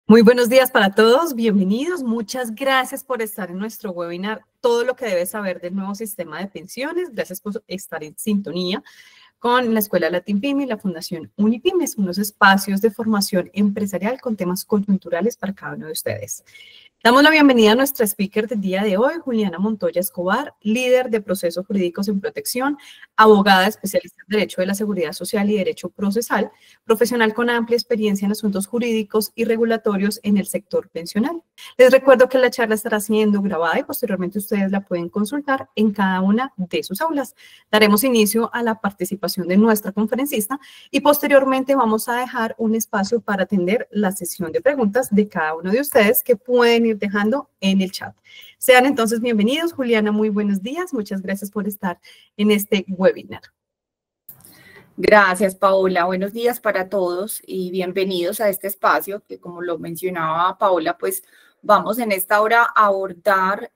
Muy buenos días para todos, bienvenidos. Muchas gracias por estar en nuestro webinar Todo lo que debes saber del nuevo sistema de pensiones. Gracias por estar en sintonía con la Escuela LatinPyme y la Fundación Unipymes, unos espacios de formación empresarial con temas coyunturales para cada uno de ustedes. Damos la bienvenida a nuestra speaker del día de hoy, Juliana Montoya Escobar, líder de procesos jurídicos en protección, abogada especialista en Derecho de la Seguridad Social y Derecho Procesal, profesional con amplia experiencia en asuntos jurídicos y regulatorios en el sector pensional. Les recuerdo que la charla estará siendo grabada y posteriormente ustedes la pueden consultar en cada una de sus aulas. Daremos inicio a la participación de nuestra conferencista y posteriormente vamos a dejar un espacio para atender la sesión de preguntas de cada uno de ustedes que pueden ir dejando en el chat. Sean entonces bienvenidos. Juliana, muy buenos días. Muchas gracias por estar en este webinar. Gracias, Paola. Buenos días para todos y bienvenidos a este espacio que, como lo mencionaba Paola, pues vamos en esta hora a abordar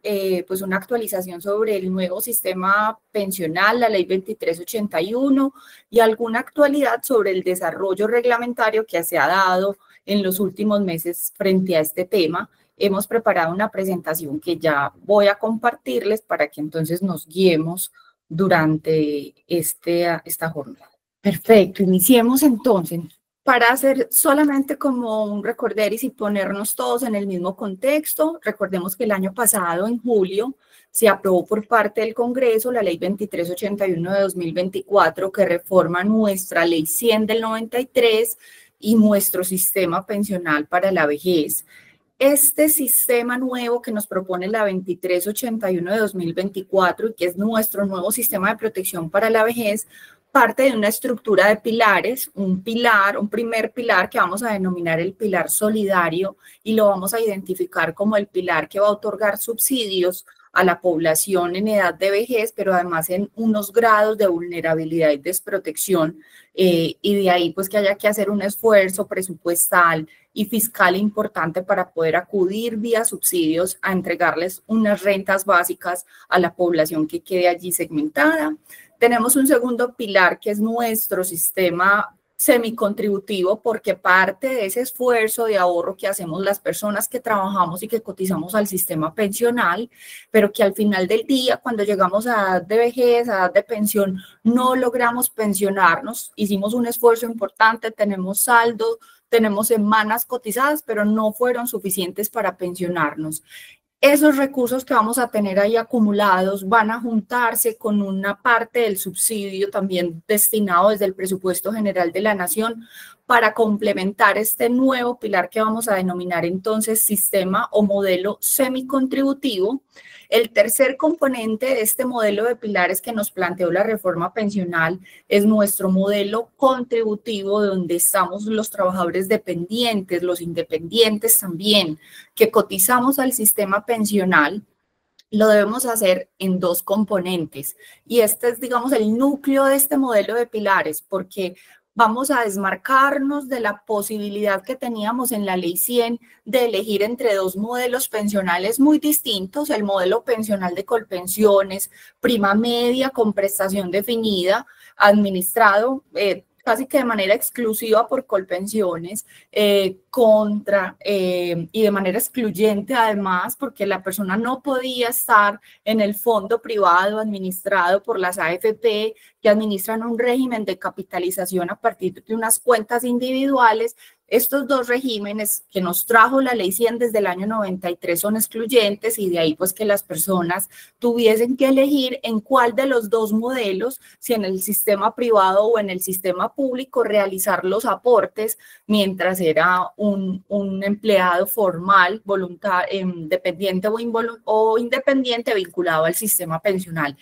pues una actualización sobre el nuevo sistema pensional, la Ley 2381, y alguna actualidad sobre el desarrollo reglamentario que se ha dado en los últimos meses frente a este tema. Hemos preparado una presentación que ya voy a compartirles para que entonces nos guiemos durante esta jornada. Perfecto, iniciemos entonces. Para hacer solamente como un recorderis y ponernos todos en el mismo contexto, recordemos que el año pasado, en julio, se aprobó por parte del Congreso la Ley 2381 de 2024, que reforma nuestra Ley 100 del 93 y nuestro sistema pensional para la vejez. Este sistema nuevo que nos propone la 2381 de 2024 y que es nuestro nuevo sistema de protección para la vejez, parte de una estructura de pilares, un primer pilar que vamos a denominar el pilar solidario y lo vamos a identificar como el pilar que va a otorgar subsidios a la población en edad de vejez, pero además en unos grados de vulnerabilidad y desprotección, y de ahí pues que haya que hacer un esfuerzo presupuestal y fiscal importante para poder acudir vía subsidios a entregarles unas rentas básicas a la población que quede allí segmentada. Tenemos un segundo pilar que es nuestro sistema semicontributivo, porque parte de ese esfuerzo de ahorro que hacemos las personas que trabajamos y que cotizamos al sistema pensional, pero que al final del día, cuando llegamos a edad de vejez, a edad de pensión, no logramos pensionarnos. Hicimos un esfuerzo importante, tenemos saldo, tenemos semanas cotizadas, pero no fueron suficientes para pensionarnos. Esos recursos que vamos a tener ahí acumulados van a juntarse con una parte del subsidio también destinado desde el presupuesto general de la Nación para complementar este nuevo pilar que vamos a denominar entonces sistema o modelo semicontributivo. El tercer componente de este modelo de pilares que nos planteó la reforma pensional es nuestro modelo contributivo, donde estamos los trabajadores dependientes, los independientes también, que cotizamos al sistema pensional. Lo debemos hacer en dos componentes y este es, digamos, el núcleo de este modelo de pilares, porque vamos a desmarcarnos de la posibilidad que teníamos en la Ley 100 de elegir entre dos modelos pensionales muy distintos, el modelo pensional de Colpensiones, prima media con prestación definida, administrado casi que de manera exclusiva por Colpensiones, y de manera excluyente además, porque la persona no podía estar en el fondo privado administrado por las AFP, que administran un régimen de capitalización a partir de unas cuentas individuales. Estos dos regímenes que nos trajo la Ley 100 desde el año 93 son excluyentes y de ahí pues que las personas tuviesen que elegir en cuál de los dos modelos, si en el sistema privado o en el sistema público, realizar los aportes mientras era un empleado formal, dependiente o independiente vinculado al sistema pensional.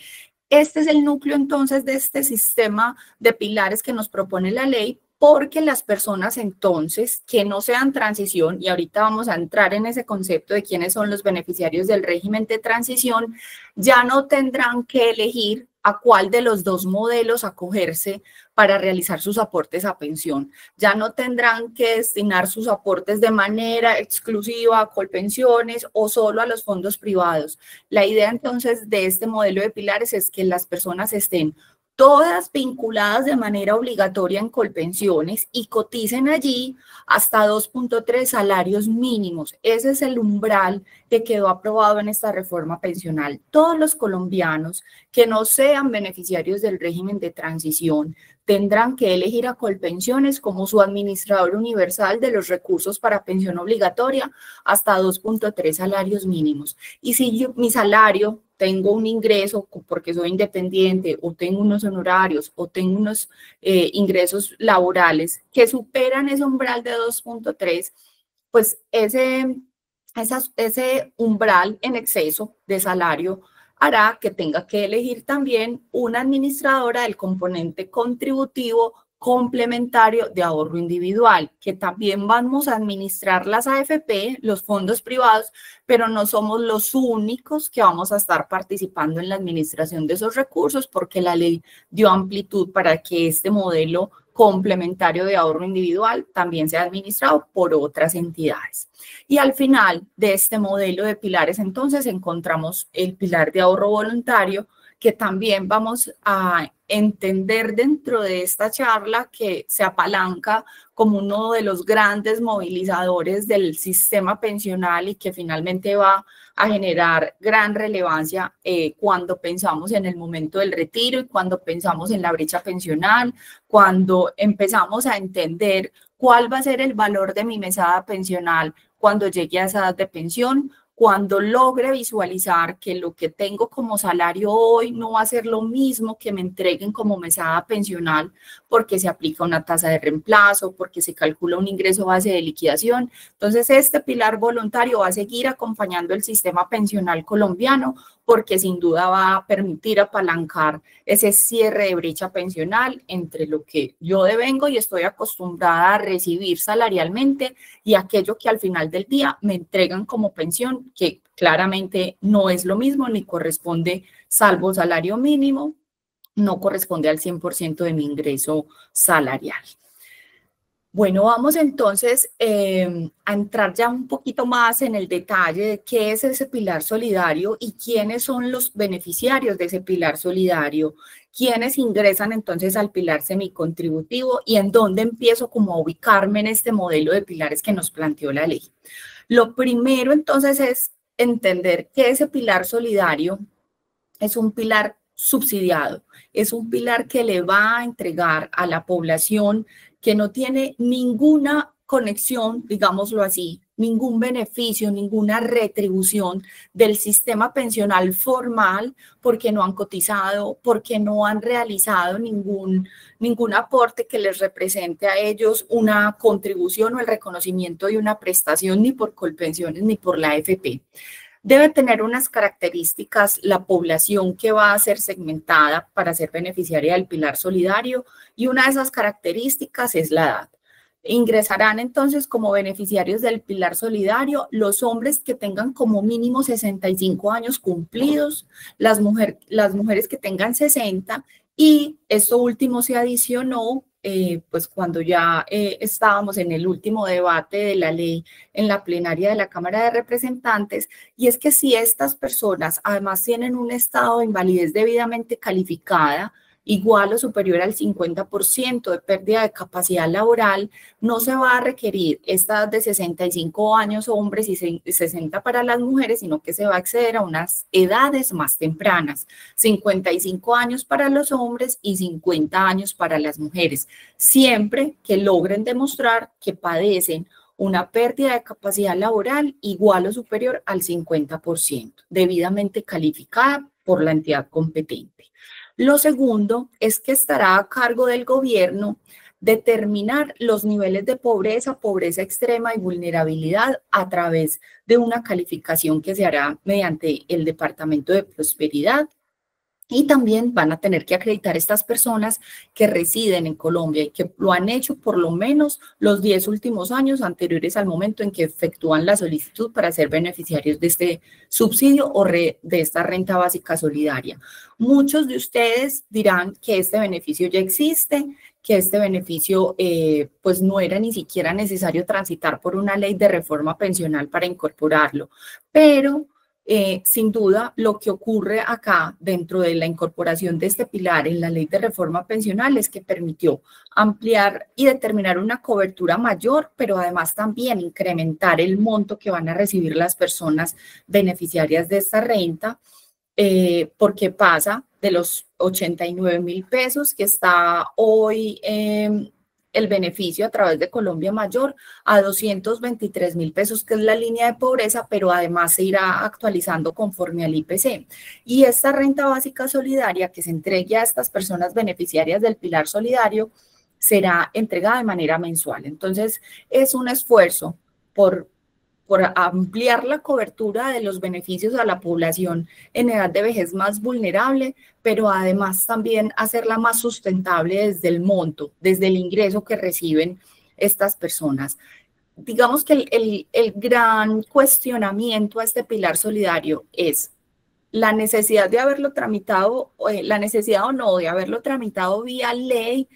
Este es el núcleo entonces de este sistema de pilares que nos propone la ley, porque las personas entonces que no sean transición, y ahorita vamos a entrar en ese concepto de quiénes son los beneficiarios del régimen de transición, ya no tendrán que elegir a cuál de los dos modelos acogerse para realizar sus aportes a pensión. Ya no tendrán que destinar sus aportes de manera exclusiva a Colpensiones o solo a los fondos privados. La idea entonces de este modelo de pilares es que las personas estén todas vinculadas de manera obligatoria en Colpensiones y coticen allí hasta 2.3 salarios mínimos. Ese es el umbral que quedó aprobado en esta reforma pensional. Todos los colombianos que no sean beneficiarios del régimen de transición tendrán que elegir a Colpensiones como su administrador universal de los recursos para pensión obligatoria hasta 2.3 salarios mínimos. Y si yo, mi salario, tengo un ingreso porque soy independiente o tengo unos honorarios o tengo unos ingresos laborales que superan ese umbral de 2.3, pues ese umbral en exceso de salario hará que tenga que elegir también una administradora del componente contributivo complementario de ahorro individual, que también vamos a administrar las AFP, los fondos privados, pero no somos los únicos que vamos a estar participando en la administración de esos recursos, porque la ley dio amplitud para que este modelo complementario de ahorro individual también sea administrado por otras entidades. Y al final de este modelo de pilares, entonces, encontramos el pilar de ahorro voluntario, que también vamos a entender dentro de esta charla que se apalanca como uno de los grandes movilizadores del sistema pensional y que finalmente va a generar gran relevancia cuando pensamos en el momento del retiro y cuando pensamos en la brecha pensional, cuando empezamos a entender cuál va a ser el valor de mi mesada pensional cuando llegue a esa edad de pensión, cuando logre visualizar que lo que tengo como salario hoy no va a ser lo mismo que me entreguen como mesada pensional porque se aplica una tasa de reemplazo, porque se calcula un ingreso base de liquidación. Entonces, este pilar voluntario va a seguir acompañando el sistema pensional colombiano porque sin duda va a permitir apalancar ese cierre de brecha pensional entre lo que yo devengo y estoy acostumbrada a recibir salarialmente y aquello que al final del día me entregan como pensión, que claramente no es lo mismo ni corresponde, salvo salario mínimo, no corresponde al 100% de mi ingreso salarial. Bueno, vamos entonces a entrar ya un poquito más en el detalle de qué es ese pilar solidario y quiénes son los beneficiarios de ese pilar solidario, quiénes ingresan entonces al pilar semicontributivo y en dónde empiezo como a ubicarme en este modelo de pilares que nos planteó la ley. Lo primero entonces es entender que ese pilar solidario es un pilar subsidiado, es un pilar que le va a entregar a la población que no tiene ninguna conexión, digámoslo así, ningún beneficio, ninguna retribución del sistema pensional formal porque no han cotizado, porque no han realizado ningún aporte que les represente a ellos una contribución o el reconocimiento de una prestación ni por Colpensiones ni por la AFP. Debe tener unas características la población que va a ser segmentada para ser beneficiaria del pilar solidario y una de esas características es la edad. Ingresarán entonces como beneficiarios del pilar solidario los hombres que tengan como mínimo 65 años cumplidos, las mujeres que tengan 60 y esto último se adicionó pues cuando ya estábamos en el último debate de la ley en la plenaria de la Cámara de Representantes, y es que si estas personas además tienen un estado de invalidez debidamente calificada, igual o superior al 50% de pérdida de capacidad laboral, no se va a requerir esta edad de 65 años hombres y 60 para las mujeres, sino que se va a acceder a unas edades más tempranas, 55 años para los hombres y 50 años para las mujeres, siempre que logren demostrar que padecen una pérdida de capacidad laboral igual o superior al 50%, debidamente calificada por la entidad competente. Lo segundo es que estará a cargo del gobierno determinar los niveles de pobreza, pobreza extrema y vulnerabilidad a través de una calificación que se hará mediante el Departamento de Prosperidad. Y también van a tener que acreditar estas personas que residen en Colombia y que lo han hecho por lo menos los 10 últimos años anteriores al momento en que efectúan la solicitud para ser beneficiarios de este subsidio o de esta renta básica solidaria. Muchos de ustedes dirán que este beneficio ya existe, que este beneficio pues no era ni siquiera necesario transitar por una ley de reforma pensional para incorporarlo, pero sin duda, lo que ocurre acá dentro de la incorporación de este pilar en la ley de reforma pensional es que permitió ampliar y determinar una cobertura mayor, pero además también incrementar el monto que van a recibir las personas beneficiarias de esta renta, porque pasa de los 89.000 pesos que está hoy el beneficio a través de Colombia Mayor a 223.000 pesos, que es la línea de pobreza, pero además se irá actualizando conforme al IPC. Y esta renta básica solidaria que se entregue a estas personas beneficiarias del Pilar Solidario será entregada de manera mensual. Entonces, es un esfuerzo por ampliar la cobertura de los beneficios a la población en edad de vejez más vulnerable, pero además también hacerla más sustentable desde el monto, desde el ingreso que reciben estas personas. Digamos que el gran cuestionamiento a este pilar solidario es la necesidad de haberlo tramitado, la necesidad o no de haberlo tramitado vía ley,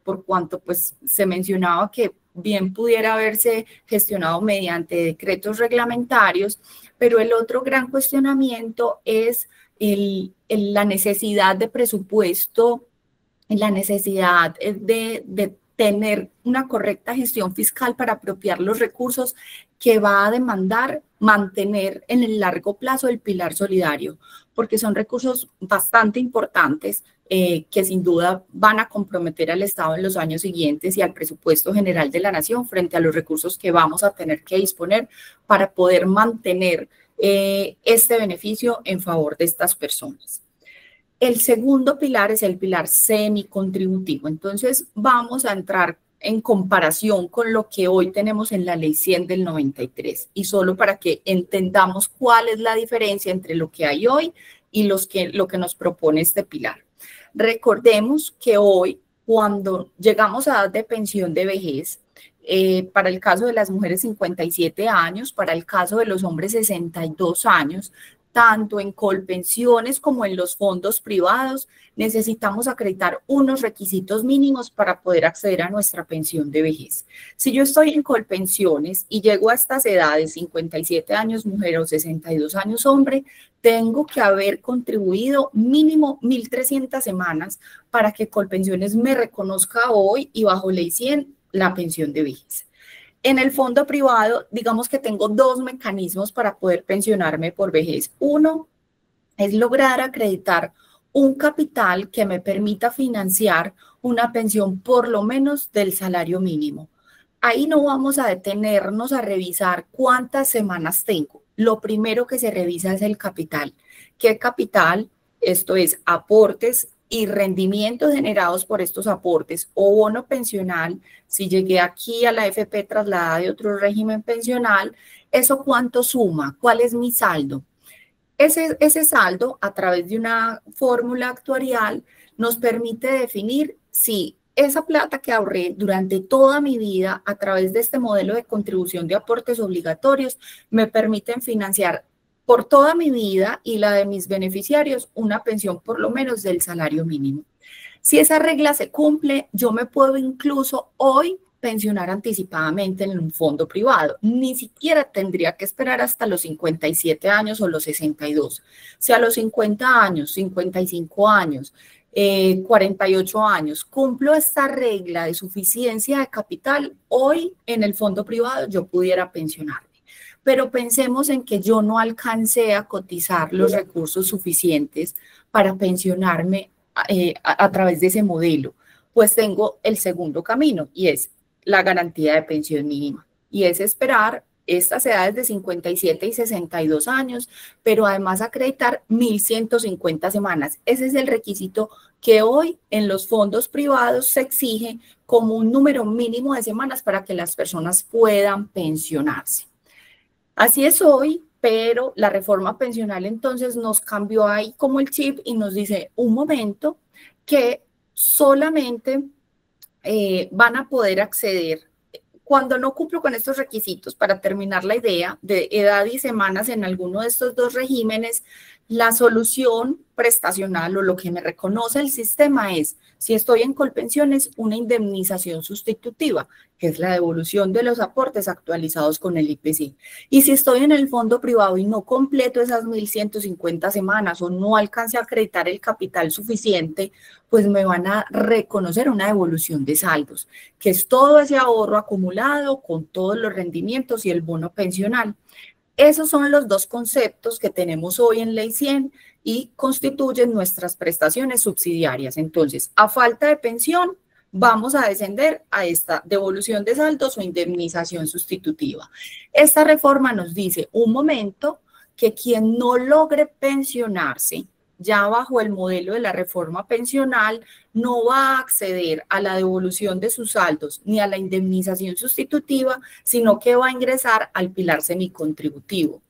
por cuanto pues se mencionaba que bien pudiera haberse gestionado mediante decretos reglamentarios, pero el otro gran cuestionamiento es la necesidad de presupuesto, la necesidad de tener una correcta gestión fiscal para apropiar los recursos que va a demandar mantener en el largo plazo el pilar solidario, porque son recursos bastante importantes que sin duda van a comprometer al Estado en los años siguientes y al presupuesto general de la nación frente a los recursos que vamos a tener que disponer para poder mantener este beneficio en favor de estas personas. El segundo pilar es el pilar semicontributivo. Entonces, vamos a entrar en comparación con lo que hoy tenemos en la Ley 100 del 93. Y solo para que entendamos cuál es la diferencia entre lo que hay hoy y lo que nos propone este pilar. Recordemos que hoy, cuando llegamos a edad de pensión de vejez, para el caso de las mujeres 57 años, para el caso de los hombres 62 años, tanto en Colpensiones como en los fondos privados, necesitamos acreditar unos requisitos mínimos para poder acceder a nuestra pensión de vejez. Si yo estoy en Colpensiones y llego a estas edades, 57 años mujer o 62 años hombre, tengo que haber contribuido mínimo 1.300 semanas para que Colpensiones me reconozca hoy y bajo ley 100 la pensión de vejez. En el fondo privado, digamos que tengo dos mecanismos para poder pensionarme por vejez. Uno es lograr acreditar un capital que me permita financiar una pensión por lo menos del salario mínimo. Ahí no vamos a detenernos a revisar cuántas semanas tengo. Lo primero que se revisa es el capital. ¿Qué capital? Esto es aportes y rendimientos generados por estos aportes o bono pensional, si llegué aquí a la AFP trasladada de otro régimen pensional, ¿eso cuánto suma? ¿Cuál es mi saldo? Ese saldo, a través de una fórmula actuarial, nos permite definir si esa plata que ahorré durante toda mi vida a través de este modelo de contribución de aportes obligatorios me permiten financiar por toda mi vida y la de mis beneficiarios una pensión por lo menos del salario mínimo. Si esa regla se cumple, yo me puedo incluso hoy pensionar anticipadamente en un fondo privado. Ni siquiera tendría que esperar hasta los 57 años o los 62. Si a los 50 años, 55 años, 48 años, cumplo esta regla de suficiencia de capital, hoy en el fondo privado yo pudiera pensionar. Pero pensemos en que yo no alcancé a cotizar los recursos suficientes para pensionarme a través de ese modelo. Pues tengo el segundo camino y es la garantía de pensión mínima. Y es esperar estas edades de 57 y 62 años, pero además acreditar 1.150 semanas. Ese es el requisito que hoy en los fondos privados se exige como un número mínimo de semanas para que las personas puedan pensionarse. Así es hoy, pero la reforma pensional entonces nos cambió ahí como el chip y nos dice, un momento, que solamente van a poder acceder cuando no cumplo con estos requisitos. Para terminar la idea de edad y semanas en alguno de estos dos regímenes, La solución prestacional o lo que me reconoce el sistema es, si estoy en Colpensiones, una indemnización sustitutiva, que es la devolución de los aportes actualizados con el IPC. Y si estoy en el fondo privado y no completo esas 1.150 semanas o no alcance a acreditar el capital suficiente, pues me van a reconocer una devolución de saldos, que es todo ese ahorro acumulado con todos los rendimientos y el bono pensional. Esos son los dos conceptos que tenemos hoy en Ley 100 y constituyen nuestras prestaciones subsidiarias. Entonces, a falta de pensión, vamos a descender a esta devolución de saldos o indemnización sustitutiva. Esta reforma nos dice, un momento, que quien no logre pensionarse, ya bajo el modelo de la reforma pensional, no va a acceder a la devolución de sus saldos ni a la indemnización sustitutiva, sino que va a ingresar al pilar semicontributivo.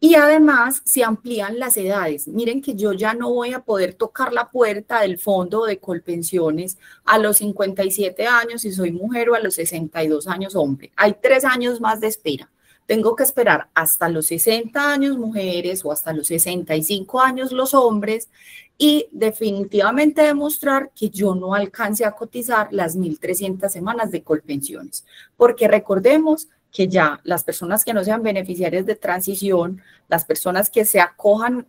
Y además se amplían las edades. Miren que yo ya no voy a poder tocar la puerta del fondo de Colpensiones a los 57 años si soy mujer o a los 62 años hombre. Hay 3 años más de espera. Tengo que esperar hasta los 60 años mujeres o hasta los 65 años los hombres y definitivamente demostrar que yo no alcance a cotizar las 1.300 semanas de Colpensiones. Porque recordemos que ya las personas que no sean beneficiarias de transición, las personas que se acojan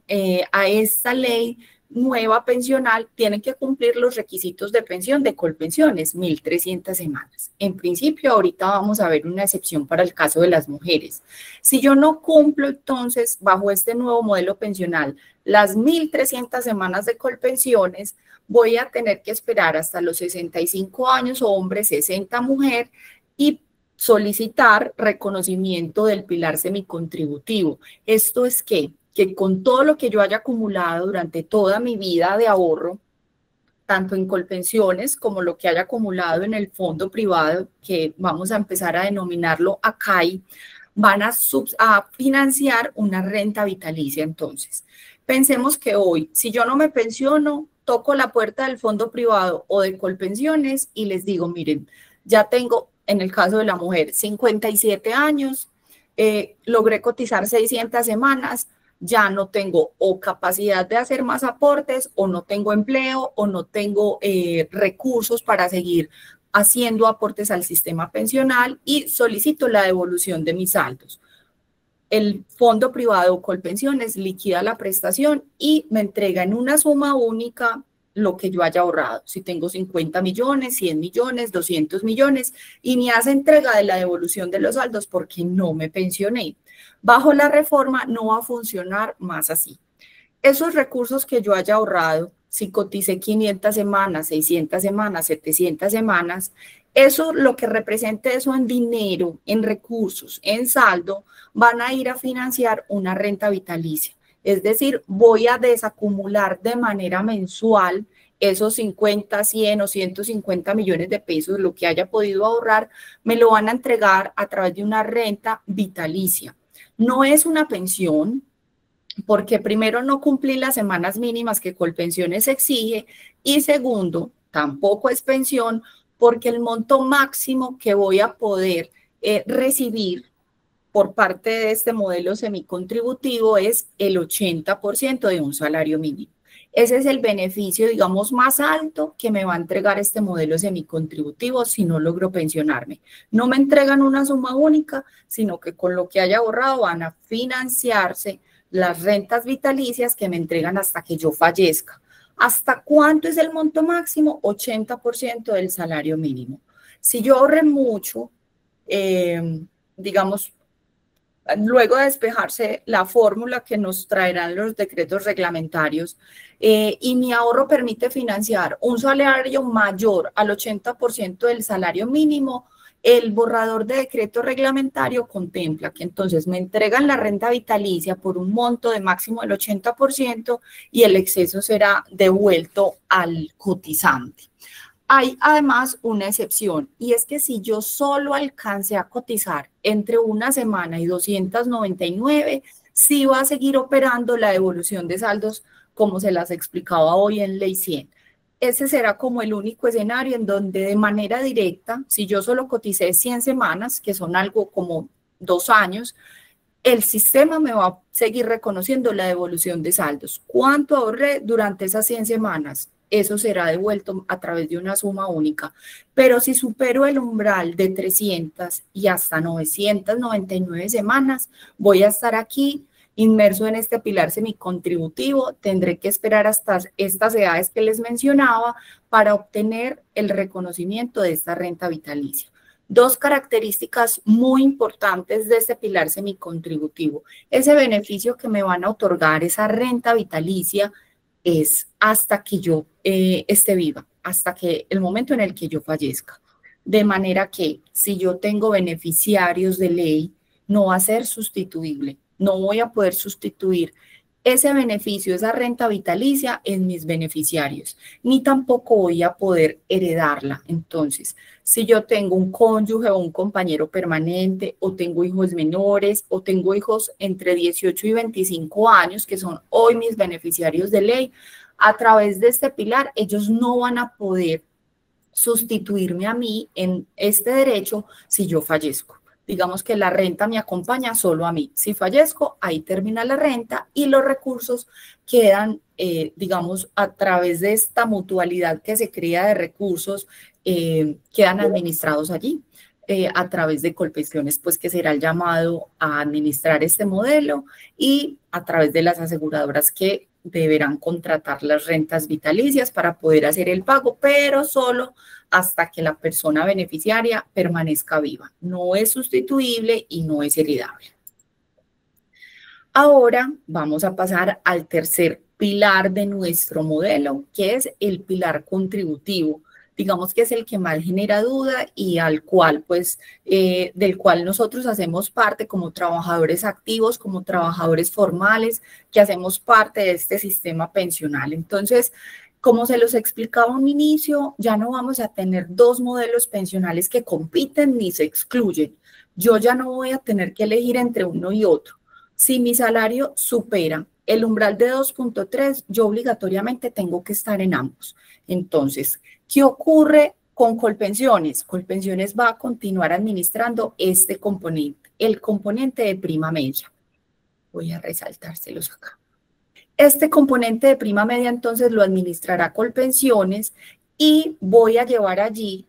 a esta ley nueva pensional, tienen que cumplir los requisitos de pensión de Colpensiones, 1.300 semanas. En principio, ahorita vamos a ver una excepción para el caso de las mujeres. Si yo no cumplo, entonces, bajo este nuevo modelo pensional, las 1.300 semanas de Colpensiones, voy a tener que esperar hasta los 65 años hombre, 60 mujer y solicitar reconocimiento del pilar semicontributivo. Esto es que con todo lo que yo haya acumulado durante toda mi vida de ahorro, tanto en Colpensiones como lo que haya acumulado en el fondo privado, que vamos a empezar a denominarlo ACAI, van a financiar una renta vitalicia. Entonces, pensemos que hoy, si yo no me pensiono, toco la puerta del fondo privado o de Colpensiones y les digo, miren, ya tengo, en el caso de la mujer, 57 años, logré cotizar 600 semanas, ya no tengo o capacidad de hacer más aportes, o no tengo empleo, o no tengo recursos para seguir haciendo aportes al sistema pensional y solicito la devolución de mis saldos. El fondo privado Colpensiones liquida la prestación y me entrega en una suma única lo que yo haya ahorrado. Si tengo 50 millones, 100 millones, 200 millones, y me hace entrega de la devolución de los saldos porque no me pensioné. Bajo la reforma no va a funcionar más así. Esos recursos que yo haya ahorrado, si coticé 500 semanas, 600 semanas, 700 semanas, eso, lo que represente eso en dinero, en recursos, en saldo, van a ir a financiar una renta vitalicia. Es decir, voy a desacumular de manera mensual esos 50, 100 o 150 millones de pesos, lo que haya podido ahorrar, me lo van a entregar a través de una renta vitalicia. No es una pensión, porque primero no cumplí las semanas mínimas que Colpensiones exige y segundo, tampoco es pensión porque el monto máximo que voy a poder recibir por parte de este modelo semicontributivo es el 80% de un salario mínimo. Ese es el beneficio, digamos, más alto que me va a entregar este modelo semicontributivo si no logro pensionarme. No me entregan una suma única, sino que con lo que haya ahorrado van a financiarse las rentas vitalicias que me entregan hasta que yo fallezca. ¿Hasta cuánto es el monto máximo? 80% del salario mínimo. Si yo ahorré mucho, digamos, luego de despejarse la fórmula que nos traerán los decretos reglamentarios y mi ahorro permite financiar un salario mayor al 80% del salario mínimo, el borrador de decreto reglamentario contempla que entonces me entregan la renta vitalicia por un monto de máximo del 80% y el exceso será devuelto al cotizante. Hay además una excepción y es que si yo solo alcance a cotizar entre una semana y 299, sí va a seguir operando la devolución de saldos como se las explicaba hoy en Ley 100. Ese será como el único escenario en donde de manera directa, si yo solo coticé 100 semanas, que son algo como 2 años, el sistema me va a seguir reconociendo la devolución de saldos. ¿Cuánto ahorré durante esas 100 semanas? Eso será devuelto a través de una suma única. Pero si supero el umbral de 300 y hasta 999 semanas, voy a estar aquí inmerso en este pilar semicontributivo. Tendré que esperar hasta estas edades que les mencionaba para obtener el reconocimiento de esta renta vitalicia. Dos características muy importantes de este pilar semicontributivo. Ese beneficio que me van a otorgar, esa renta vitalicia, es hasta que yo esté viva, hasta que el momento en el que yo fallezca. De manera que si yo tengo beneficiarios de ley, no va a ser sustituible. No voy a poder sustituir ese beneficio, esa renta vitalicia en mis beneficiarios, ni tampoco voy a poder heredarla. Entonces, si yo tengo un cónyuge o un compañero permanente, o tengo hijos menores, o tengo hijos entre 18 y 25 años, que son hoy mis beneficiarios de ley, a través de este pilar, ellos no van a poder sustituirme a mí en este derecho si yo fallezco. Digamos que la renta me acompaña solo a mí. Si fallezco, ahí termina la renta y los recursos quedan, digamos, a través de esta mutualidad que se crea de recursos, quedan administrados allí a través de Colpensiones, pues que será el llamado a administrar este modelo, y a través de las aseguradoras que deberán contratar las rentas vitalicias para poder hacer el pago, pero solo hasta que la persona beneficiaria permanezca viva. No es sustituible y no es heredable. Ahora vamos a pasar al tercer pilar de nuestro modelo, que es el pilar contributivo. Digamos que es el que más genera duda y al cual, pues, del cual nosotros hacemos parte como trabajadores activos, como trabajadores formales, que hacemos parte de este sistema pensional. Entonces, como se los explicaba a un inicio, ya no vamos a tener dos modelos pensionales que compiten ni se excluyen. Yo ya no voy a tener que elegir entre uno y otro. Si mi salario supera el umbral de 2.3, yo obligatoriamente tengo que estar en ambos. Entonces, ¿qué ocurre con Colpensiones? Colpensiones va a continuar administrando este componente, el componente de prima media. Voy a resaltárselos acá. Este componente de prima media entonces lo administrará Colpensiones y voy a llevar allí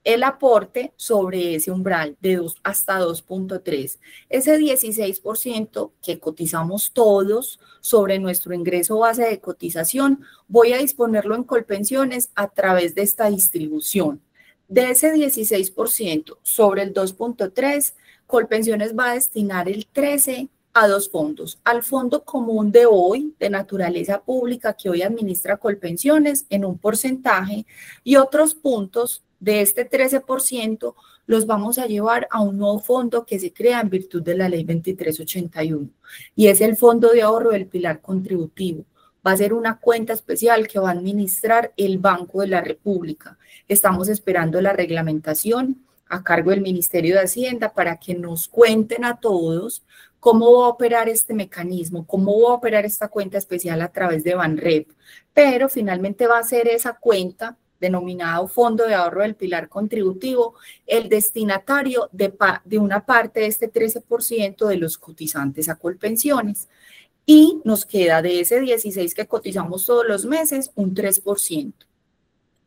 el aporte sobre ese umbral de 2 hasta 2.3. Ese 16% que cotizamos todos sobre nuestro ingreso base de cotización, voy a disponerlo en Colpensiones a través de esta distribución. De ese 16% sobre el 2.3, Colpensiones va a destinar el 13% a dos fondos: al fondo común de hoy, de naturaleza pública, que hoy administra Colpensiones en un porcentaje, y otros puntos de este 13% los vamos a llevar a un nuevo fondo que se crea en virtud de la ley 2381, y es el fondo de ahorro del pilar contributivo. Va a ser una cuenta especial que va a administrar el Banco de la República. Estamos esperando la reglamentación a cargo del Ministerio de Hacienda para que nos cuenten a todos cómo va a operar este mecanismo, cómo va a operar esta cuenta especial a través de Banrep, pero finalmente va a ser esa cuenta denominado Fondo de Ahorro del Pilar Contributivo el destinatario de una parte de este 13% de los cotizantes a Colpensiones. Y nos queda de ese 16% que cotizamos todos los meses, un 3%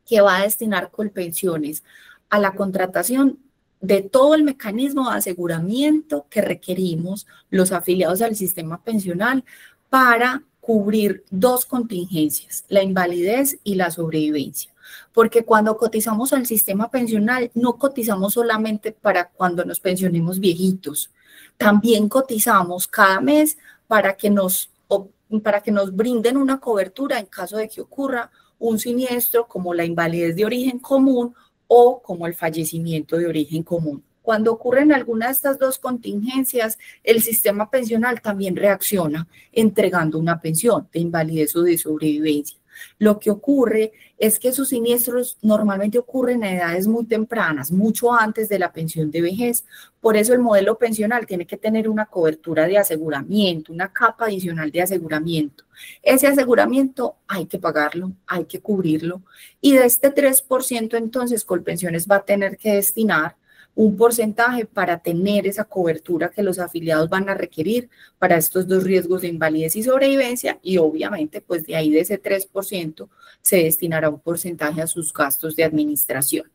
que va a destinar Colpensiones a la contratación de todo el mecanismo de aseguramiento que requerimos los afiliados al sistema pensional para cubrir dos contingencias: la invalidez y la sobrevivencia. Porque cuando cotizamos al sistema pensional, no cotizamos solamente para cuando nos pensionemos viejitos, también cotizamos cada mes para que nos brinden una cobertura en caso de que ocurra un siniestro como la invalidez de origen común o como el fallecimiento de origen común. Cuando ocurren alguna de estas dos contingencias, el sistema pensional también reacciona entregando una pensión de invalidez o de sobrevivencia. Lo que ocurre es que esos siniestros normalmente ocurren a edades muy tempranas, mucho antes de la pensión de vejez. Por eso el modelo pensional tiene que tener una cobertura de aseguramiento, una capa adicional de aseguramiento. Ese aseguramiento hay que pagarlo, hay que cubrirlo. Y de este 3% entonces Colpensiones va a tener que destinar un porcentaje para tener esa cobertura que los afiliados van a requerir para estos dos riesgos de invalidez y sobrevivencia, y obviamente pues de ahí de ese 3% se destinará un porcentaje a sus gastos de administración.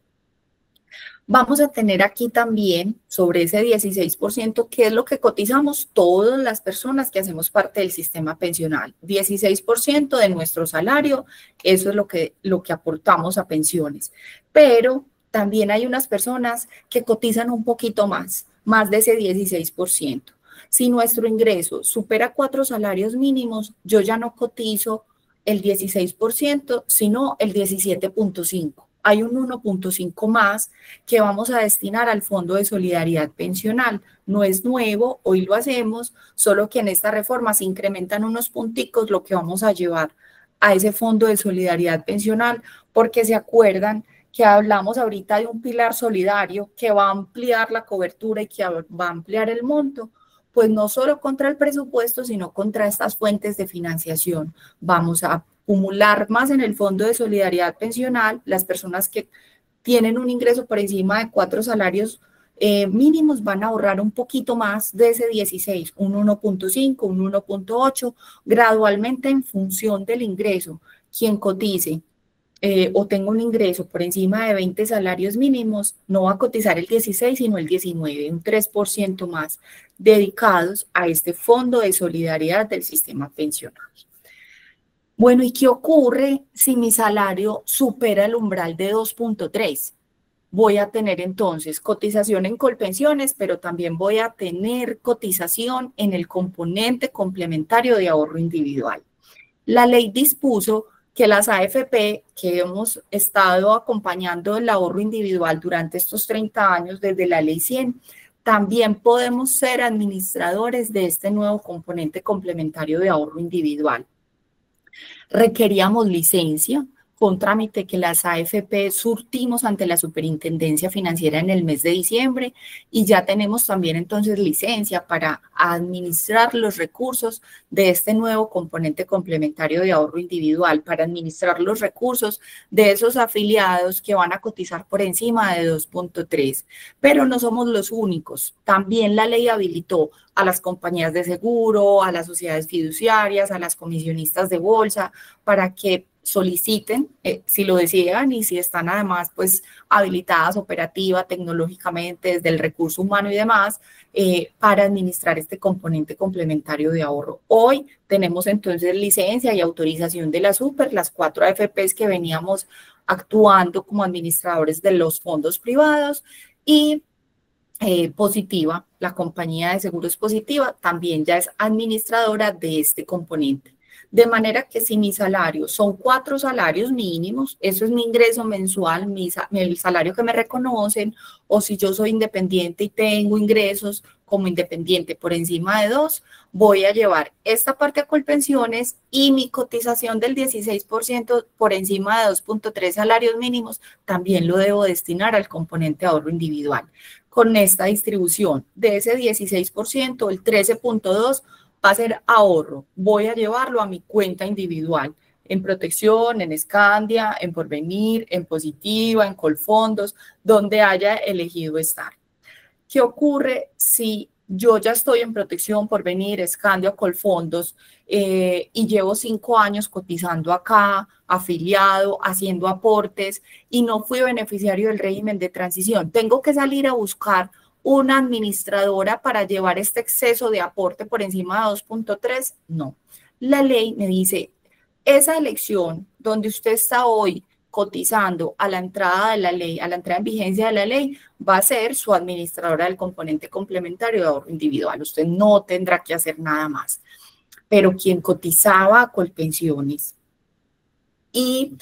Vamos a tener aquí también sobre ese 16%, que es lo que cotizamos todas las personas que hacemos parte del sistema pensional. 16% de nuestro salario, eso es lo que aportamos a pensiones. Pero también hay unas personas que cotizan un poquito más de ese 16%. Si nuestro ingreso supera 4 salarios mínimos, yo ya no cotizo el 16%, sino el 17.5%. Hay un 1.5 más que vamos a destinar al Fondo de Solidaridad Pensional. No es nuevo, hoy lo hacemos, solo que en esta reforma se incrementan unos punticos lo que vamos a llevar a ese Fondo de Solidaridad Pensional, porque se acuerdan que hablamos ahorita de un pilar solidario que va a ampliar la cobertura y que va a ampliar el monto, pues no solo contra el presupuesto, sino contra estas fuentes de financiación. Vamos a acumular más en el Fondo de Solidaridad Pensional. Las personas que tienen un ingreso por encima de 4 salarios mínimos van a ahorrar un poquito más de ese 16, un 1.5, un 1.8, gradualmente en función del ingreso. Quien cotice o tenga un ingreso por encima de 20 salarios mínimos, no va a cotizar el 16, sino el 19, un 3% más dedicados a este Fondo de Solidaridad del sistema pensional. Bueno, ¿y qué ocurre si mi salario supera el umbral de 2.3? Voy a tener entonces cotización en Colpensiones, pero también voy a tener cotización en el componente complementario de ahorro individual. La ley dispuso que las AFP, que hemos estado acompañando el ahorro individual durante estos 30 años desde la ley 100, también podemos ser administradores de este nuevo componente complementario de ahorro individual. Requeríamos licencia, fue un trámite que las AFP surtimos ante la Superintendencia Financiera en el mes de diciembre y ya tenemos también entonces licencia para administrar los recursos de este nuevo componente complementario de ahorro individual, para administrar los recursos de esos afiliados que van a cotizar por encima de 2.3. Pero no somos los únicos, también la ley habilitó a las compañías de seguro, a las sociedades fiduciarias, a las comisionistas de bolsa, para que soliciten, si lo desean y si están además pues habilitadas operativa, tecnológicamente, desde el recurso humano y demás, para administrar este componente complementario de ahorro. Hoy tenemos entonces licencia y autorización de la SUPER, las 4 AFPs que veníamos actuando como administradores de los fondos privados, y Positiva, la compañía de seguros Positiva, también ya es administradora de este componente. De manera que si mi salario son 4 salarios mínimos, eso es mi ingreso mensual, el salario que me reconocen, o si yo soy independiente y tengo ingresos como independiente por encima de 2, voy a llevar esta parte a Colpensiones y mi cotización del 16% por encima de 2.3 salarios mínimos también lo debo destinar al componente ahorro individual. Con esta distribución de ese 16%, el 13.2% va a ser ahorro. Voy a llevarlo a mi cuenta individual, en Protección, en Scandia, en Porvenir, en Positiva, en Colfondos, donde haya elegido estar. ¿Qué ocurre si yo ya estoy en Protección, Porvenir, Scandia o Colfondos y llevo 5 años cotizando acá, afiliado, haciendo aportes y no fui beneficiario del régimen de transición? ¿Tengo que salir a buscar una administradora para llevar este exceso de aporte por encima de 2.3? No. La ley me dice, esa elección donde usted está hoy cotizando a la entrada de la ley, a la entrada en vigencia de la ley, va a ser su administradora del componente complementario de ahorro individual. Usted no tendrá que hacer nada más. Pero quien cotizaba a Colpensiones y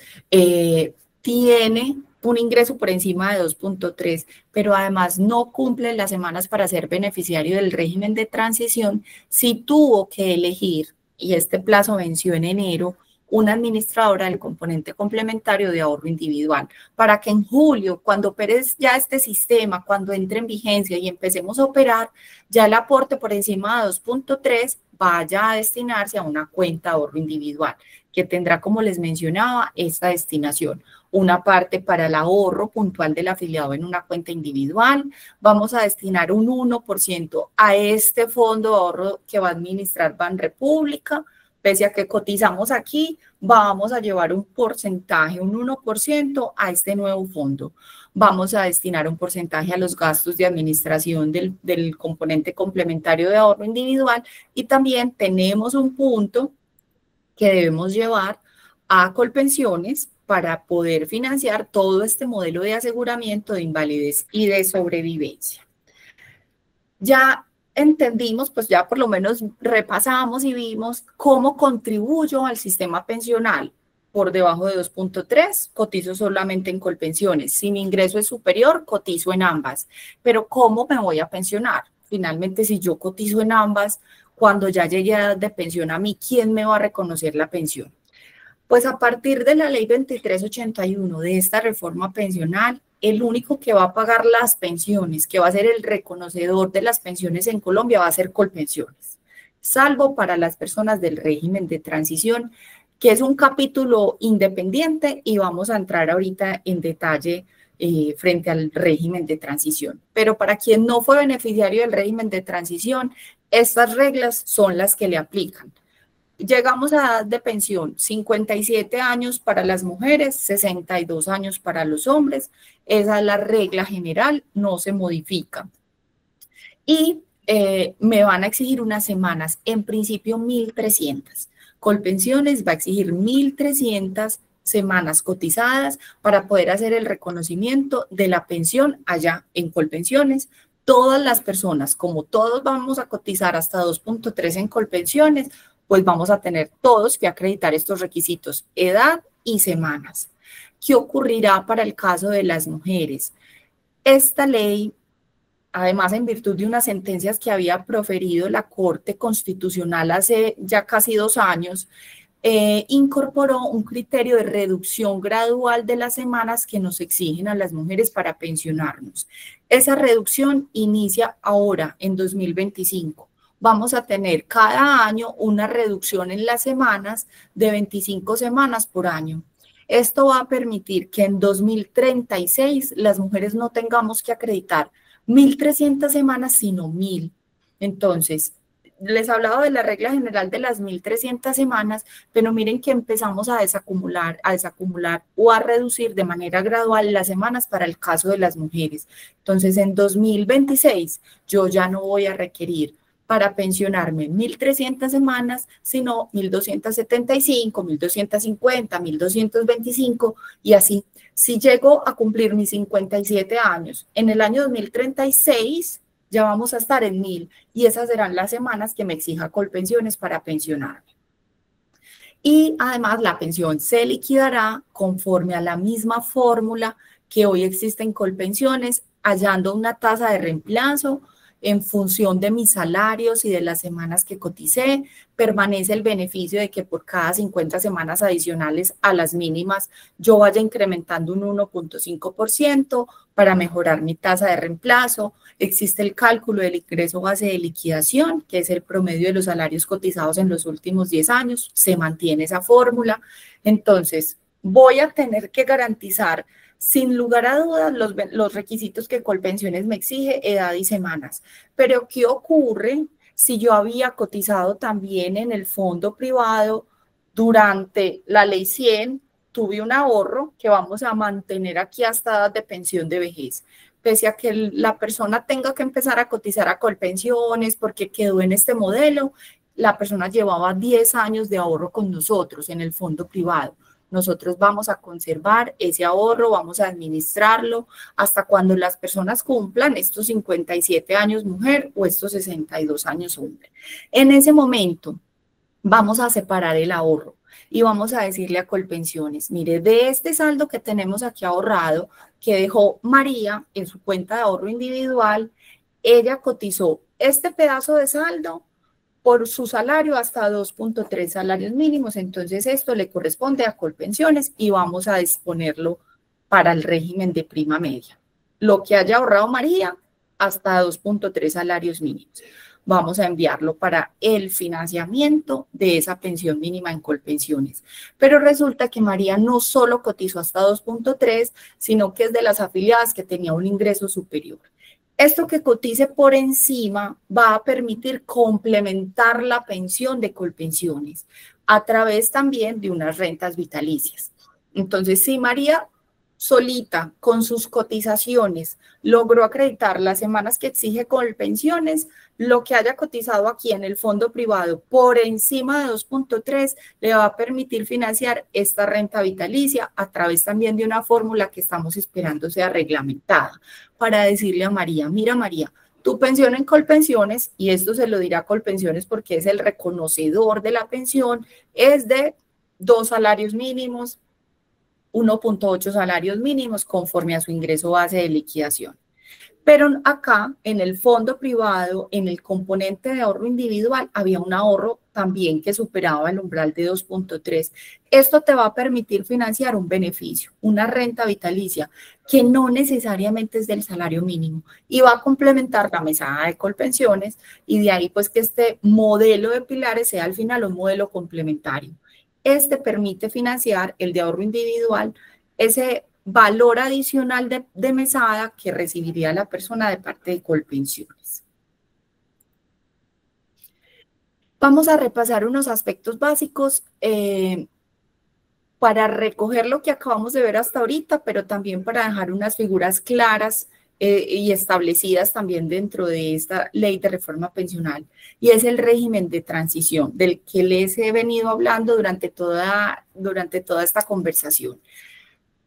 tiene un ingreso por encima de 2.3, pero además no cumple las semanas para ser beneficiario del régimen de transición, si tuvo que elegir, y este plazo venció en enero, una administradora del componente complementario de ahorro individual, para que en julio, cuando operes ya este sistema, cuando entre en vigencia y empecemos a operar, ya el aporte por encima de 2.3 vaya a destinarse a una cuenta de ahorro individual, que tendrá, como les mencionaba, esta destinación. Una parte para el ahorro puntual del afiliado en una cuenta individual. Vamos a destinar un 1% a este fondo de ahorro que va a administrar Banrepública. Pese a que cotizamos aquí, vamos a llevar un porcentaje, un 1% a este nuevo fondo. Vamos a destinar un porcentaje a los gastos de administración del componente complementario de ahorro individual y también tenemos un punto que debemos llevar a Colpensiones para poder financiar todo este modelo de aseguramiento de invalidez y de sobrevivencia. Ya entendimos, pues ya por lo menos repasamos y vimos cómo contribuyo al sistema pensional. Por debajo de 2.3, cotizo solamente en Colpensiones. Si mi ingreso es superior, cotizo en ambas. Pero ¿cómo me voy a pensionar? Finalmente, si yo cotizo en ambas, cuando ya llegue a edad de pensión a mí, ¿quién me va a reconocer la pensión? Pues a partir de la ley 2381 de esta reforma pensional, el único que va a pagar las pensiones, que va a ser el reconocedor de las pensiones en Colombia, va a ser Colpensiones, salvo para las personas del régimen de transición, que es un capítulo independiente y vamos a entrar ahorita en detalle frente al régimen de transición. Pero para quien no fue beneficiario del régimen de transición, estas reglas son las que le aplican. Llegamos a edad de pensión, 57 años para las mujeres, 62 años para los hombres. Esa es la regla general, no se modifica. Y me van a exigir unas semanas, en principio 1.300. Colpensiones va a exigir 1.300 semanas cotizadas para poder hacer el reconocimiento de la pensión allá en Colpensiones. Todas las personas, como todos vamos a cotizar hasta 2.3 en Colpensiones, pues vamos a tener todos que acreditar estos requisitos, edad y semanas. ¿Qué ocurrirá para el caso de las mujeres? Esta ley, además en virtud de unas sentencias que había proferido la Corte Constitucional hace ya casi 2 años, incorporó un criterio de reducción gradual de las semanas que nos exigen a las mujeres para pensionarnos. Esa reducción inicia ahora, en 2025. Vamos a tener cada año una reducción en las semanas de 25 semanas por año. Esto va a permitir que en 2036 las mujeres no tengamos que acreditar 1.300 semanas, sino 1.000. Entonces, les hablaba de la regla general de las 1.300 semanas, pero miren que empezamos a desacumular o a reducir de manera gradual las semanas para el caso de las mujeres. Entonces, en 2026 yo ya no voy a requerir para pensionarme 1.300 semanas, sino 1.275, 1.250, 1.225 y así. Si llego a cumplir mis 57 años, en el año 2036 ya vamos a estar en 1.000 y esas serán las semanas que me exija Colpensiones para pensionarme. Y además la pensión se liquidará conforme a la misma fórmula que hoy existe en Colpensiones, hallando una tasa de reemplazo en función de mis salarios y de las semanas que coticé. Permanece el beneficio de que por cada 50 semanas adicionales a las mínimas yo vaya incrementando un 1.5% para mejorar mi tasa de reemplazo. Existe el cálculo del ingreso base de liquidación, que es el promedio de los salarios cotizados en los últimos 10 años. Se mantiene esa fórmula. Entonces, voy a tener que garantizar sin lugar a dudas los requisitos que Colpensiones me exige, edad y semanas. Pero ¿qué ocurre si yo había cotizado también en el fondo privado durante la ley 100? Tuve un ahorro que vamos a mantener aquí hasta edad de pensión de vejez. Pese a que la persona tenga que empezar a cotizar a Colpensiones porque quedó en este modelo, la persona llevaba 10 años de ahorro con nosotros en el fondo privado. Nosotros vamos a conservar ese ahorro, vamos a administrarlo hasta cuando las personas cumplan estos 57 años mujer o estos 62 años hombre. En ese momento vamos a separar el ahorro y vamos a decirle a Colpensiones, mire, de este saldo que tenemos aquí ahorrado, que dejó María en su cuenta de ahorro individual, ella cotizó este pedazo de saldo por su salario hasta 2.3 salarios mínimos, entonces esto le corresponde a Colpensiones y vamos a disponerlo para el régimen de prima media. Lo que haya ahorrado María hasta 2.3 salarios mínimos. vamos a enviarlo para el financiamiento de esa pensión mínima en Colpensiones. Pero resulta que María no solo cotizó hasta 2.3, sino que es de las afiliadas que tenía un ingreso superior. Esto que cotice por encima va a permitir complementar la pensión de Colpensiones a través también de unas rentas vitalicias. Entonces, si María solita con sus cotizaciones logró acreditar las semanas que exige Colpensiones, lo que haya cotizado aquí en el fondo privado por encima de 2.3 le va a permitir financiar esta renta vitalicia a través también de una fórmula que estamos esperando sea reglamentada para decirle a María, mira María, tu pensión en Colpensiones, y esto se lo dirá a Colpensiones porque es el reconocedor de la pensión, es de 2 salarios mínimos, 1.8 salarios mínimos conforme a su ingreso base de liquidación. Pero acá, en el fondo privado, en el componente de ahorro individual, había un ahorro también que superaba el umbral de 2.3. Esto te va a permitir financiar un beneficio, una renta vitalicia, que no necesariamente es del salario mínimo y va a complementar la mesada de Colpensiones y de ahí pues que este modelo de pilares sea al final un modelo complementario. Este permite financiar el de ahorro individual, ese valor adicional de mesada que recibiría la persona de parte de Colpensiones. Vamos a repasar unos aspectos básicos para recoger lo que acabamos de ver hasta ahorita, pero también para dejar unas figuras claras y establecidas también dentro de esta ley de reforma pensional, y es el régimen de transición del que les he venido hablando durante toda esta conversación.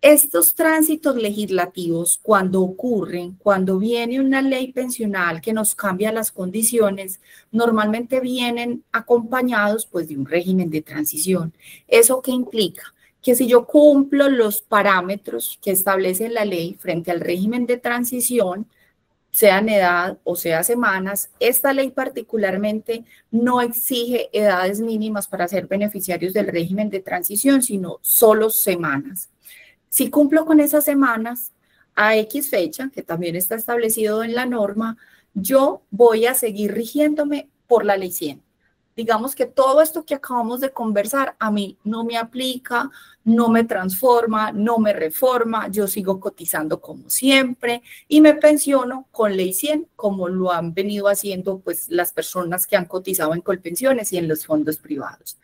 Estos tránsitos legislativos, cuando ocurren, cuando viene una ley pensional que nos cambia las condiciones, normalmente vienen acompañados pues de un régimen de transición. ¿Eso qué implica? Que si yo cumplo los parámetros que establece la ley frente al régimen de transición, sean edad o sea semanas, esta ley particularmente no exige edades mínimas para ser beneficiarios del régimen de transición, sino solo semanas. Si cumplo con esas semanas, a X fecha, que también está establecido en la norma, yo voy a seguir rigiéndome por la ley 100. Digamos que todo esto que acabamos de conversar a mí no me aplica, no me transforma, no me reforma, yo sigo cotizando como siempre y me pensiono con ley 100, como lo han venido haciendo pues las personas que han cotizado en Colpensiones y en los fondos privados.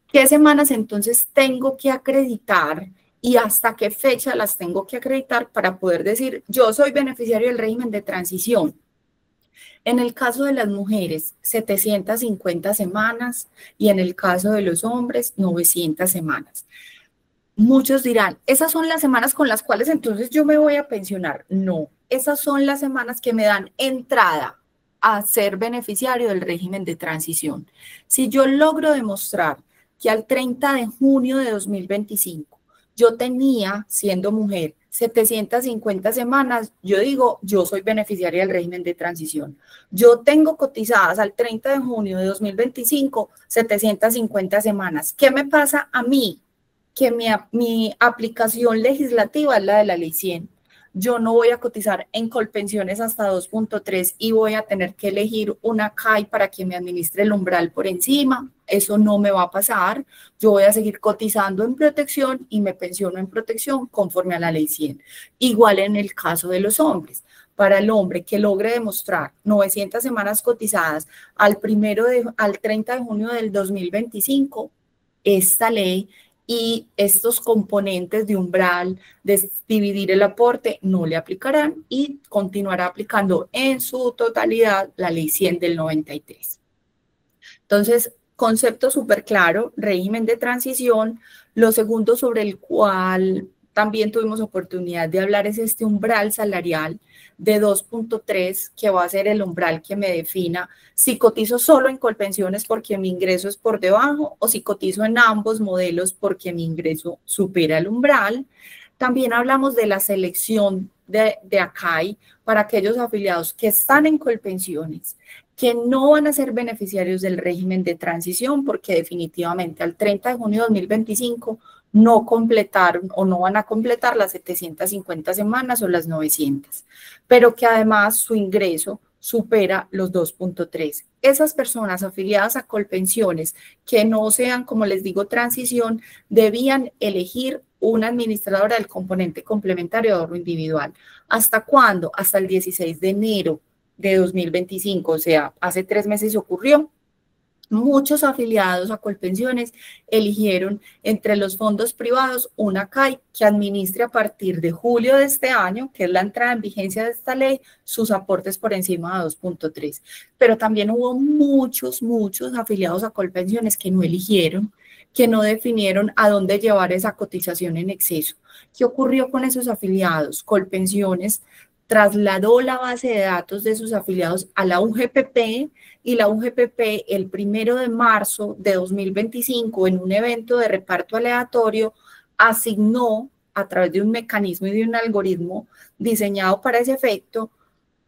¿Qué semanas entonces tengo que acreditar y hasta qué fecha las tengo que acreditar para poder decir yo soy beneficiario del régimen de transición? En el caso de las mujeres, 750 semanas y en el caso de los hombres, 900 semanas. Muchos dirán, ¿esas son las semanas con las cuales entonces yo me voy a pensionar? No, esas son las semanas que me dan entrada a ser beneficiario del régimen de transición. Si yo logro demostrar que al 30 de junio de 2025 yo tenía, siendo mujer, 750 semanas, yo digo, yo soy beneficiaria del régimen de transición. Yo tengo cotizadas al 30 de junio de 2025 750 semanas. ¿Qué me pasa a mí? Que mi aplicación legislativa es la de la ley 100. Yo no voy a cotizar en Colpensiones hasta 2.3 y voy a tener que elegir una CAI para que me administre el umbral por encima. Eso no me va a pasar. Yo voy a seguir cotizando en protección y me pensiono en protección conforme a la ley 100. Igual en el caso de los hombres. Para el hombre que logre demostrar 900 semanas cotizadas al 30 de junio del 2025, esta ley y estos componentes de umbral, de dividir el aporte, no le aplicarán y continuará aplicando en su totalidad la ley 100 del 93. Entonces, concepto súper claro, régimen de transición. Lo segundo sobre el cual también tuvimos oportunidad de hablar es este umbral salarial de 2.3, que va a ser el umbral que me defina si cotizo solo en Colpensiones porque mi ingreso es por debajo o si cotizo en ambos modelos porque mi ingreso supera el umbral. También hablamos de la selección de ACAI para aquellos afiliados que están en Colpensiones, que no van a ser beneficiarios del régimen de transición porque definitivamente al 30 de junio de 2025 no completaron o no van a completar las 750 semanas o las 900, pero que además su ingreso supera los 2.3. Esas personas afiliadas a Colpensiones que no sean, como les digo, transición, debían elegir una administradora del componente complementario de ahorro individual. ¿Hasta cuándo? Hasta el 16 de enero de 2025, o sea, hace 3 meses ocurrió. Muchos afiliados a Colpensiones eligieron entre los fondos privados una CAI que administre a partir de julio de este año, que es la entrada en vigencia de esta ley, sus aportes por encima de 2.3. Pero también hubo muchos afiliados a Colpensiones que no eligieron, que no definieron a dónde llevar esa cotización en exceso. ¿Qué ocurrió con esos afiliados? Colpensiones trasladó la base de datos de sus afiliados a la UGPP, y la UGPP el 1 de marzo de 2025 en un evento de reparto aleatorio asignó a través de un mecanismo y de un algoritmo diseñado para ese efecto,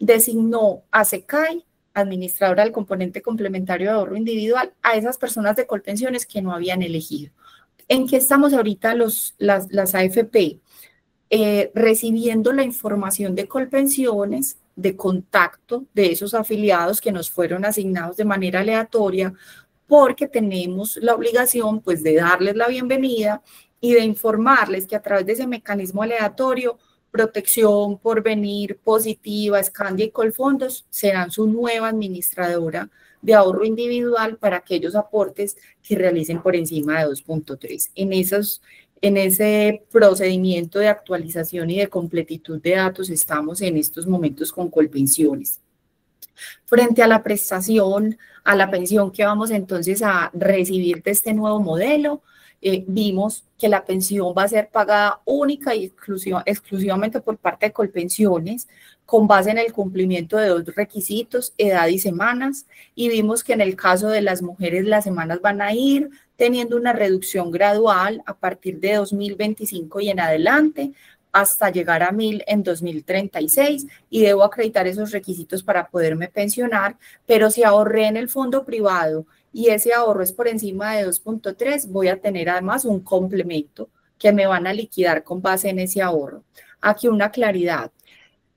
designó a SECAI, administradora del componente complementario de ahorro individual, a esas personas de Colpensiones que no habían elegido. ¿En qué estamos ahorita las AFP? Recibiendo la información de Colpensiones, de contacto de esos afiliados que nos fueron asignados de manera aleatoria, porque tenemos la obligación pues de darles la bienvenida y de informarles que a través de ese mecanismo aleatorio, Protección, Porvenir, Positiva, Scandia y Colfondos serán su nueva administradora de ahorro individual para aquellos aportes que realicen por encima de 2.3. En ese procedimiento de actualización y de completitud de datos estamos en estos momentos con Colpensiones. Frente a la prestación, a la pensión que vamos entonces a recibir de este nuevo modelo, vimos que la pensión va a ser pagada única y exclusivamente por parte de Colpensiones, con base en el cumplimiento de 2 requisitos, edad y semanas, y vimos que en el caso de las mujeres las semanas van a ir teniendo una reducción gradual a partir de 2025 y en adelante, hasta llegar a 1.000 en 2036, y debo acreditar esos requisitos para poderme pensionar, pero si ahorré en el fondo privado y ese ahorro es por encima de 2.3, voy a tener además un complemento que me van a liquidar con base en ese ahorro. Aquí una claridad.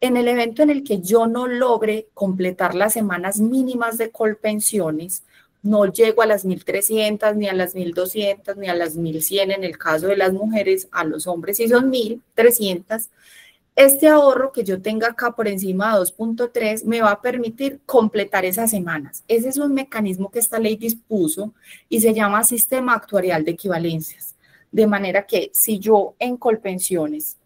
En el evento en el que yo no logre completar las semanas mínimas de Colpensiones, no llego a las 1.300, ni a las 1.200, ni a las 1.100 en el caso de las mujeres, a los hombres sí son 1.300. Este ahorro que yo tenga acá por encima de 2.3 me va a permitir completar esas semanas. Ese es un mecanismo que esta ley dispuso y se llama Sistema Actuarial de Equivalencias. De manera que si yo en Colpensiones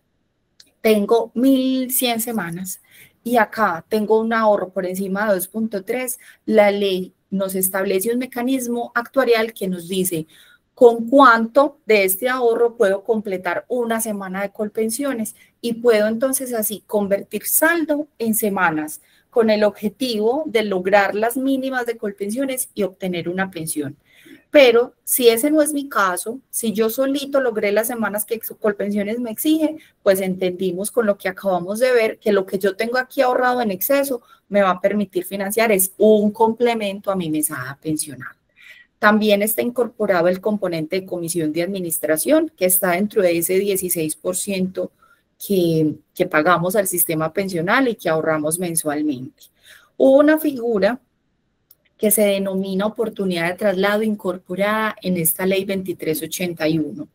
tengo 1.100 semanas y acá tengo un ahorro por encima de 2.3, la ley nos establece un mecanismo actuarial que nos dice con cuánto de este ahorro puedo completar una semana de Colpensiones y puedo entonces así convertir saldo en semanas con el objetivo de lograr las mínimas de Colpensiones y obtener una pensión. Pero si ese no es mi caso, si yo solito logré las semanas que Colpensiones me exige, pues entendimos con lo que acabamos de ver que lo que yo tengo aquí ahorrado en exceso me va a permitir financiar es un complemento a mi mesada pensional. También está incorporado el componente de comisión de administración, que está dentro de ese 16% que pagamos al sistema pensional y que ahorramos mensualmente. Hubo una figura que se denomina oportunidad de traslado incorporada en esta ley 2381.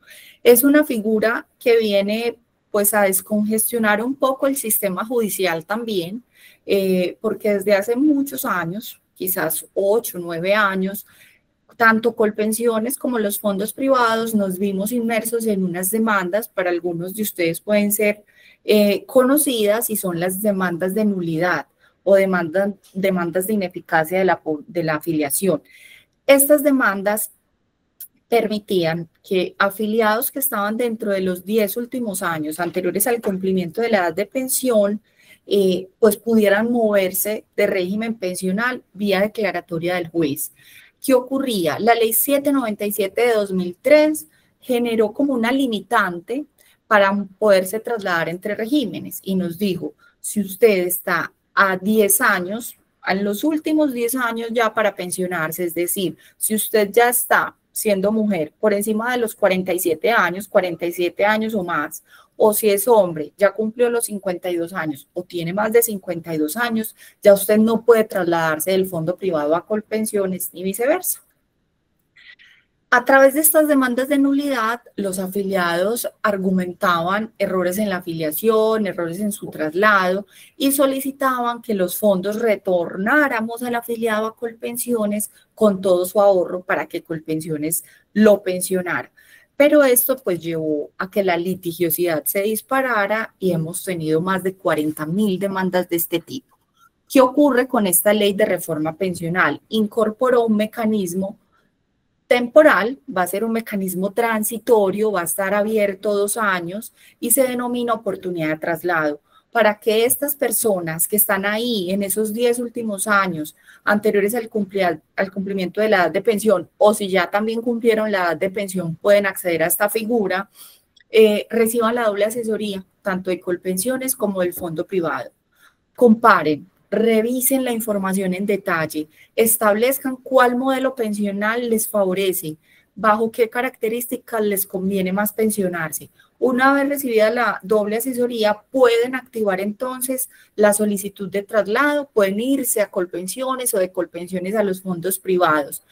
Es una figura que viene pues a descongestionar un poco el sistema judicial también, porque desde hace muchos años, quizás 8 o 9 años, tanto Colpensiones como los fondos privados nos vimos inmersos en unas demandas, para algunos de ustedes pueden ser conocidas, y son las demandas de nulidad o demandas de ineficacia de la afiliación. Estas demandas permitían que afiliados que estaban dentro de los 10 últimos años anteriores al cumplimiento de la edad de pensión, pues pudieran moverse de régimen pensional vía declaratoria del juez. ¿Qué ocurría? La ley 797 de 2003 generó como una limitante para poderse trasladar entre regímenes y nos dijo, si usted está a 10 años, en los últimos 10 años ya para pensionarse, es decir, si usted ya está siendo mujer por encima de los 47 años o más, o si es hombre, ya cumplió los 52 años o tiene más de 52 años, ya usted no puede trasladarse del fondo privado a Colpensiones ni viceversa. A través de estas demandas de nulidad, los afiliados argumentaban errores en la afiliación, errores en su traslado y solicitaban que los fondos retornáramos al afiliado a Colpensiones con todo su ahorro para que Colpensiones lo pensionara. Pero esto pues llevó a que la litigiosidad se disparara y hemos tenido más de 40.000 demandas de este tipo. ¿Qué ocurre con esta ley de reforma pensional? Incorporó un mecanismo temporal, va a ser un mecanismo transitorio, va a estar abierto 2 años y se denomina oportunidad de traslado, para que estas personas que están ahí en esos 10 últimos años anteriores al cumplimiento de la edad de pensión, o si ya también cumplieron la edad de pensión, pueden acceder a esta figura, reciban la doble asesoría, tanto de Colpensiones como del fondo privado. Comparen, revisen la información en detalle, establezcan cuál modelo pensional les favorece, bajo qué características les conviene más pensionarse. Una vez recibida la doble asesoría, pueden activar entonces la solicitud de traslado, pueden irse a Colpensiones o de Colpensiones a los fondos privados.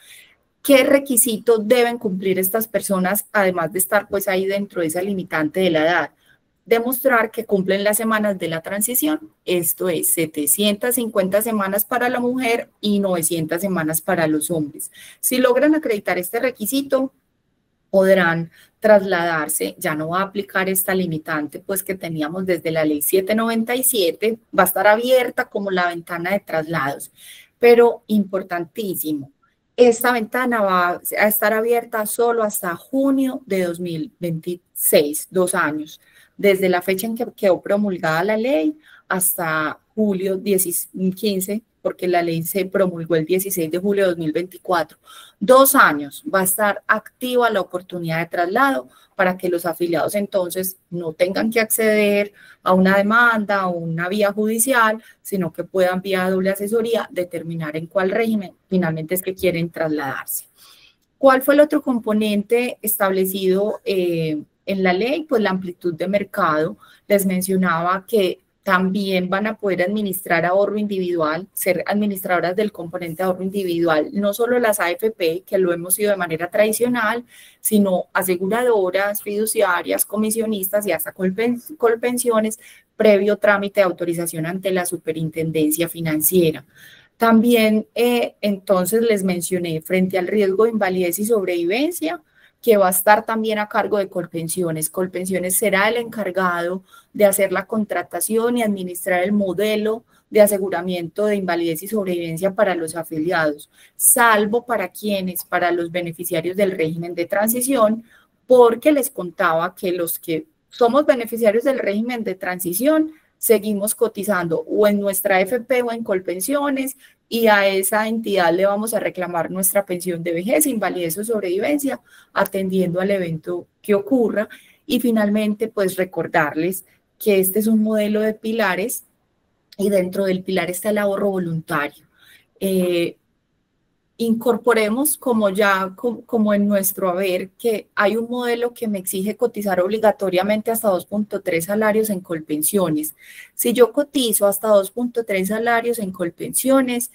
¿Qué requisitos deben cumplir estas personas, además de estar pues ahí dentro de esa limitante de la edad? Demostrar que cumplen las semanas de la transición, esto es 750 semanas para la mujer y 900 semanas para los hombres. Si logran acreditar este requisito, podrán trasladarse, ya no va a aplicar esta limitante pues que teníamos desde la ley 797, va a estar abierta como la ventana de traslados, pero importantísimo, esta ventana va a estar abierta solo hasta junio de 2026, 2 años, desde la fecha en que quedó promulgada la ley hasta julio 15, porque la ley se promulgó el 16 de julio de 2024. 2 años va a estar activa la oportunidad de traslado para que los afiliados entonces no tengan que acceder a una demanda o una vía judicial, sino que puedan vía doble asesoría determinar en cuál régimen finalmente es que quieren trasladarse. ¿Cuál fue el otro componente establecido en la ley? Pues la amplitud de mercado. Les mencionaba que también van a poder administrar ahorro individual, ser administradoras del componente de ahorro individual, no solo las AFP, que lo hemos sido de manera tradicional, sino aseguradoras, fiduciarias, comisionistas y hasta Colpensiones, previo trámite de autorización ante la Superintendencia Financiera. También, entonces, les mencioné frente al riesgo de invalidez y sobrevivencia, que va a estar también a cargo de Colpensiones. Colpensiones será el encargado de hacer la contratación y administrar el modelo de aseguramiento de invalidez y sobrevivencia para los afiliados, salvo para quienes, para los beneficiarios del régimen de transición, porque les contaba que los que somos beneficiarios del régimen de transición seguimos cotizando o en nuestra AFP o en Colpensiones, y a esa entidad le vamos a reclamar nuestra pensión de vejez, invalidez o sobrevivencia, atendiendo al evento que ocurra. Y finalmente, pues recordarles que este es un modelo de pilares y dentro del pilar está el ahorro voluntario. Incorporemos como en nuestro haber que hay un modelo que me exige cotizar obligatoriamente hasta 2.3 salarios en Colpensiones. Si yo cotizo hasta 2.3 salarios en Colpensiones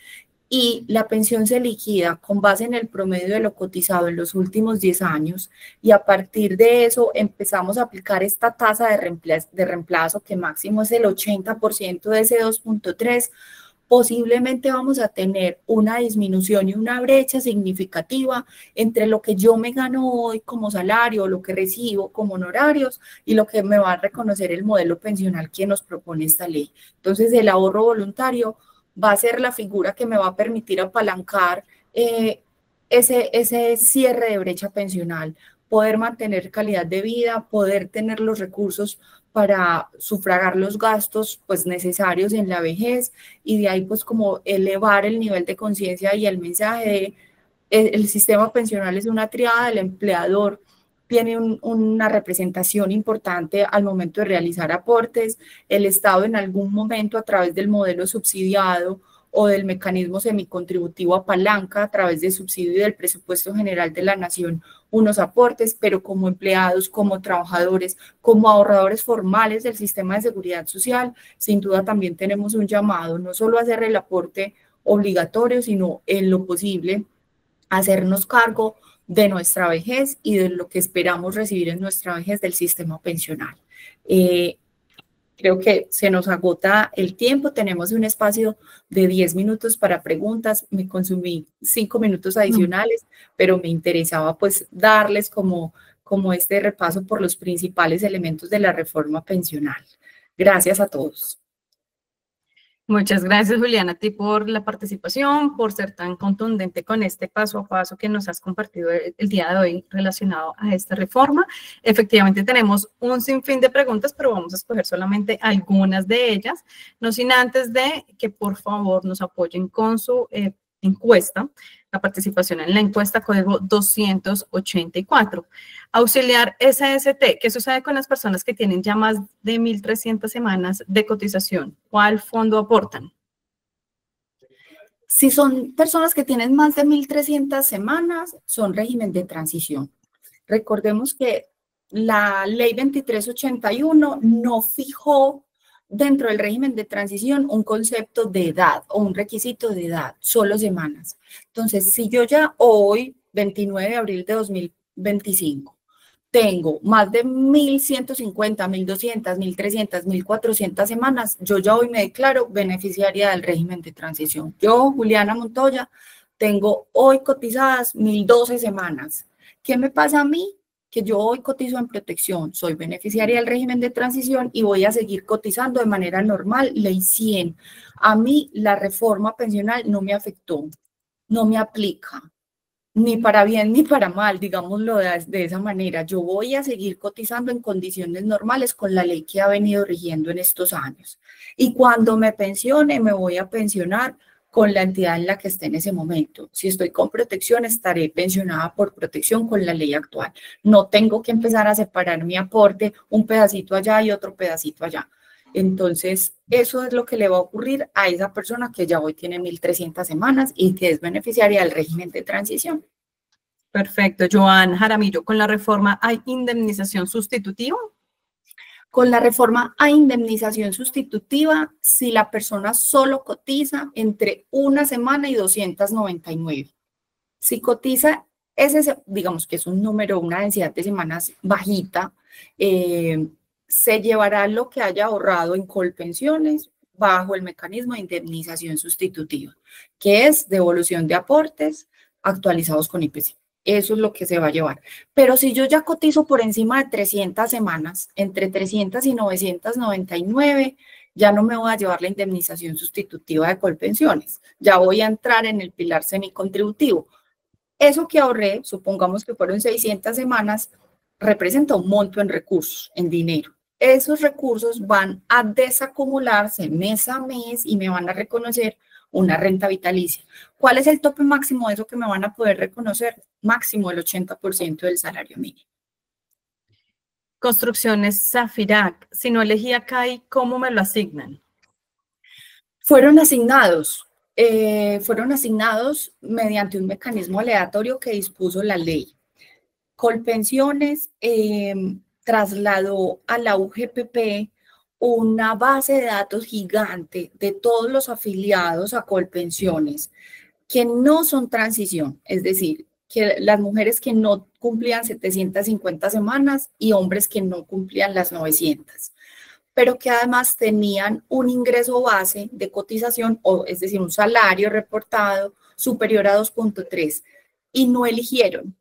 y la pensión se liquida con base en el promedio de lo cotizado en los últimos 10 años y a partir de eso empezamos a aplicar esta tasa de reemplazo que máximo es el 80% de ese 2.3, posiblemente vamos a tener una disminución y una brecha significativa entre lo que yo me gano hoy como salario, lo que recibo como honorarios y lo que me va a reconocer el modelo pensional que nos propone esta ley. Entonces, el ahorro voluntario va a ser la figura que me va a permitir apalancar ese cierre de brecha pensional, poder mantener calidad de vida, poder tener los recursos para sufragar los gastos pues necesarios en la vejez y de ahí pues como elevar el nivel de conciencia y el mensaje de el sistema pensional es una triada, el empleador tiene una representación importante al momento de realizar aportes, el Estado en algún momento a través del modelo subsidiado o del mecanismo semicontributivo a palanca a través de subsidio del presupuesto general de la nación unos aportes, pero como empleados, como trabajadores, como ahorradores formales del sistema de seguridad social, sin duda también tenemos un llamado, no solo a hacer el aporte obligatorio, sino en lo posible hacernos cargo de nuestra vejez y de lo que esperamos recibir en nuestra vejez del sistema pensional. Creo que se nos agota el tiempo, tenemos un espacio de 10 minutos para preguntas, me consumí 5 minutos adicionales, pero me interesaba pues darles como este repaso por los principales elementos de la reforma pensional. Gracias a todos. Muchas gracias, Juliana, a ti por la participación, por ser tan contundente con este paso a paso que nos has compartido el día de hoy relacionado a esta reforma. Efectivamente, tenemos un sinfín de preguntas, pero vamos a escoger solamente algunas de ellas, no sin antes de que por favor nos apoyen con su encuesta, la participación en la encuesta código 284. Auxiliar SST, ¿qué sucede con las personas que tienen ya más de 1.300 semanas de cotización? ¿Cuál fondo aportan? Si son personas que tienen más de 1.300 semanas, son régimen de transición. Recordemos que la ley 2381 no fijó dentro del régimen de transición un concepto de edad o un requisito de edad, solo semanas. Entonces, si yo ya hoy, 29 de abril de 2025, tengo más de 1.150, 1.200, 1.300, 1.400 semanas, yo ya hoy me declaro beneficiaria del régimen de transición. Yo, Juliana Montoya, tengo hoy cotizadas 1.012 semanas. ¿Qué me pasa a mí? Que yo hoy cotizo en protección, soy beneficiaria del régimen de transición y voy a seguir cotizando de manera normal, ley 100. A mí la reforma pensional no me afectó, no me aplica, ni para bien ni para mal, digámoslo de esa manera. Yo voy a seguir cotizando en condiciones normales con la ley que ha venido rigiendo en estos años. Y cuando me pensione, me voy a pensionar con la entidad en la que esté en ese momento. Si estoy con protección, estaré pensionada por protección con la ley actual. No tengo que empezar a separar mi aporte, un pedacito allá y otro pedacito allá. Entonces, eso es lo que le va a ocurrir a esa persona que ya hoy tiene 1.300 semanas y que es beneficiaria del régimen de transición. Perfecto. Joan Jaramillo, ¿con la reforma hay indemnización sustitutiva? Con la reforma hay indemnización sustitutiva si la persona solo cotiza entre una semana y 299. Si cotiza, digamos que es un número, una densidad de semanas bajita, se llevará lo que haya ahorrado en Colpensiones bajo el mecanismo de indemnización sustitutiva, que es devolución de aportes actualizados con IPC. Eso es lo que se va a llevar. Pero si yo ya cotizo por encima de 300 semanas, entre 300 y 999, ya no me voy a llevar la indemnización sustitutiva de Colpensiones. Ya voy a entrar en el pilar semicontributivo. Eso que ahorré, supongamos que fueron 600 semanas, representa un monto en recursos, en dinero. Esos recursos van a desacumularse mes a mes y me van a reconocer una renta vitalicia. ¿Cuál es el tope máximo de eso que me van a poder reconocer? Máximo el 80% del salario mínimo. Construcciones Zafirac, si no elegí acá, ¿cómo me lo asignan? Fueron asignados mediante un mecanismo aleatorio que dispuso la ley. Colpensiones trasladó a la UGPP una base de datos gigante de todos los afiliados a Colpensiones que no son transición, es decir, que las mujeres que no cumplían 750 semanas y hombres que no cumplían las 900, pero que además tenían un ingreso base de cotización, es decir, un salario reportado superior a 2.3 y no eligieron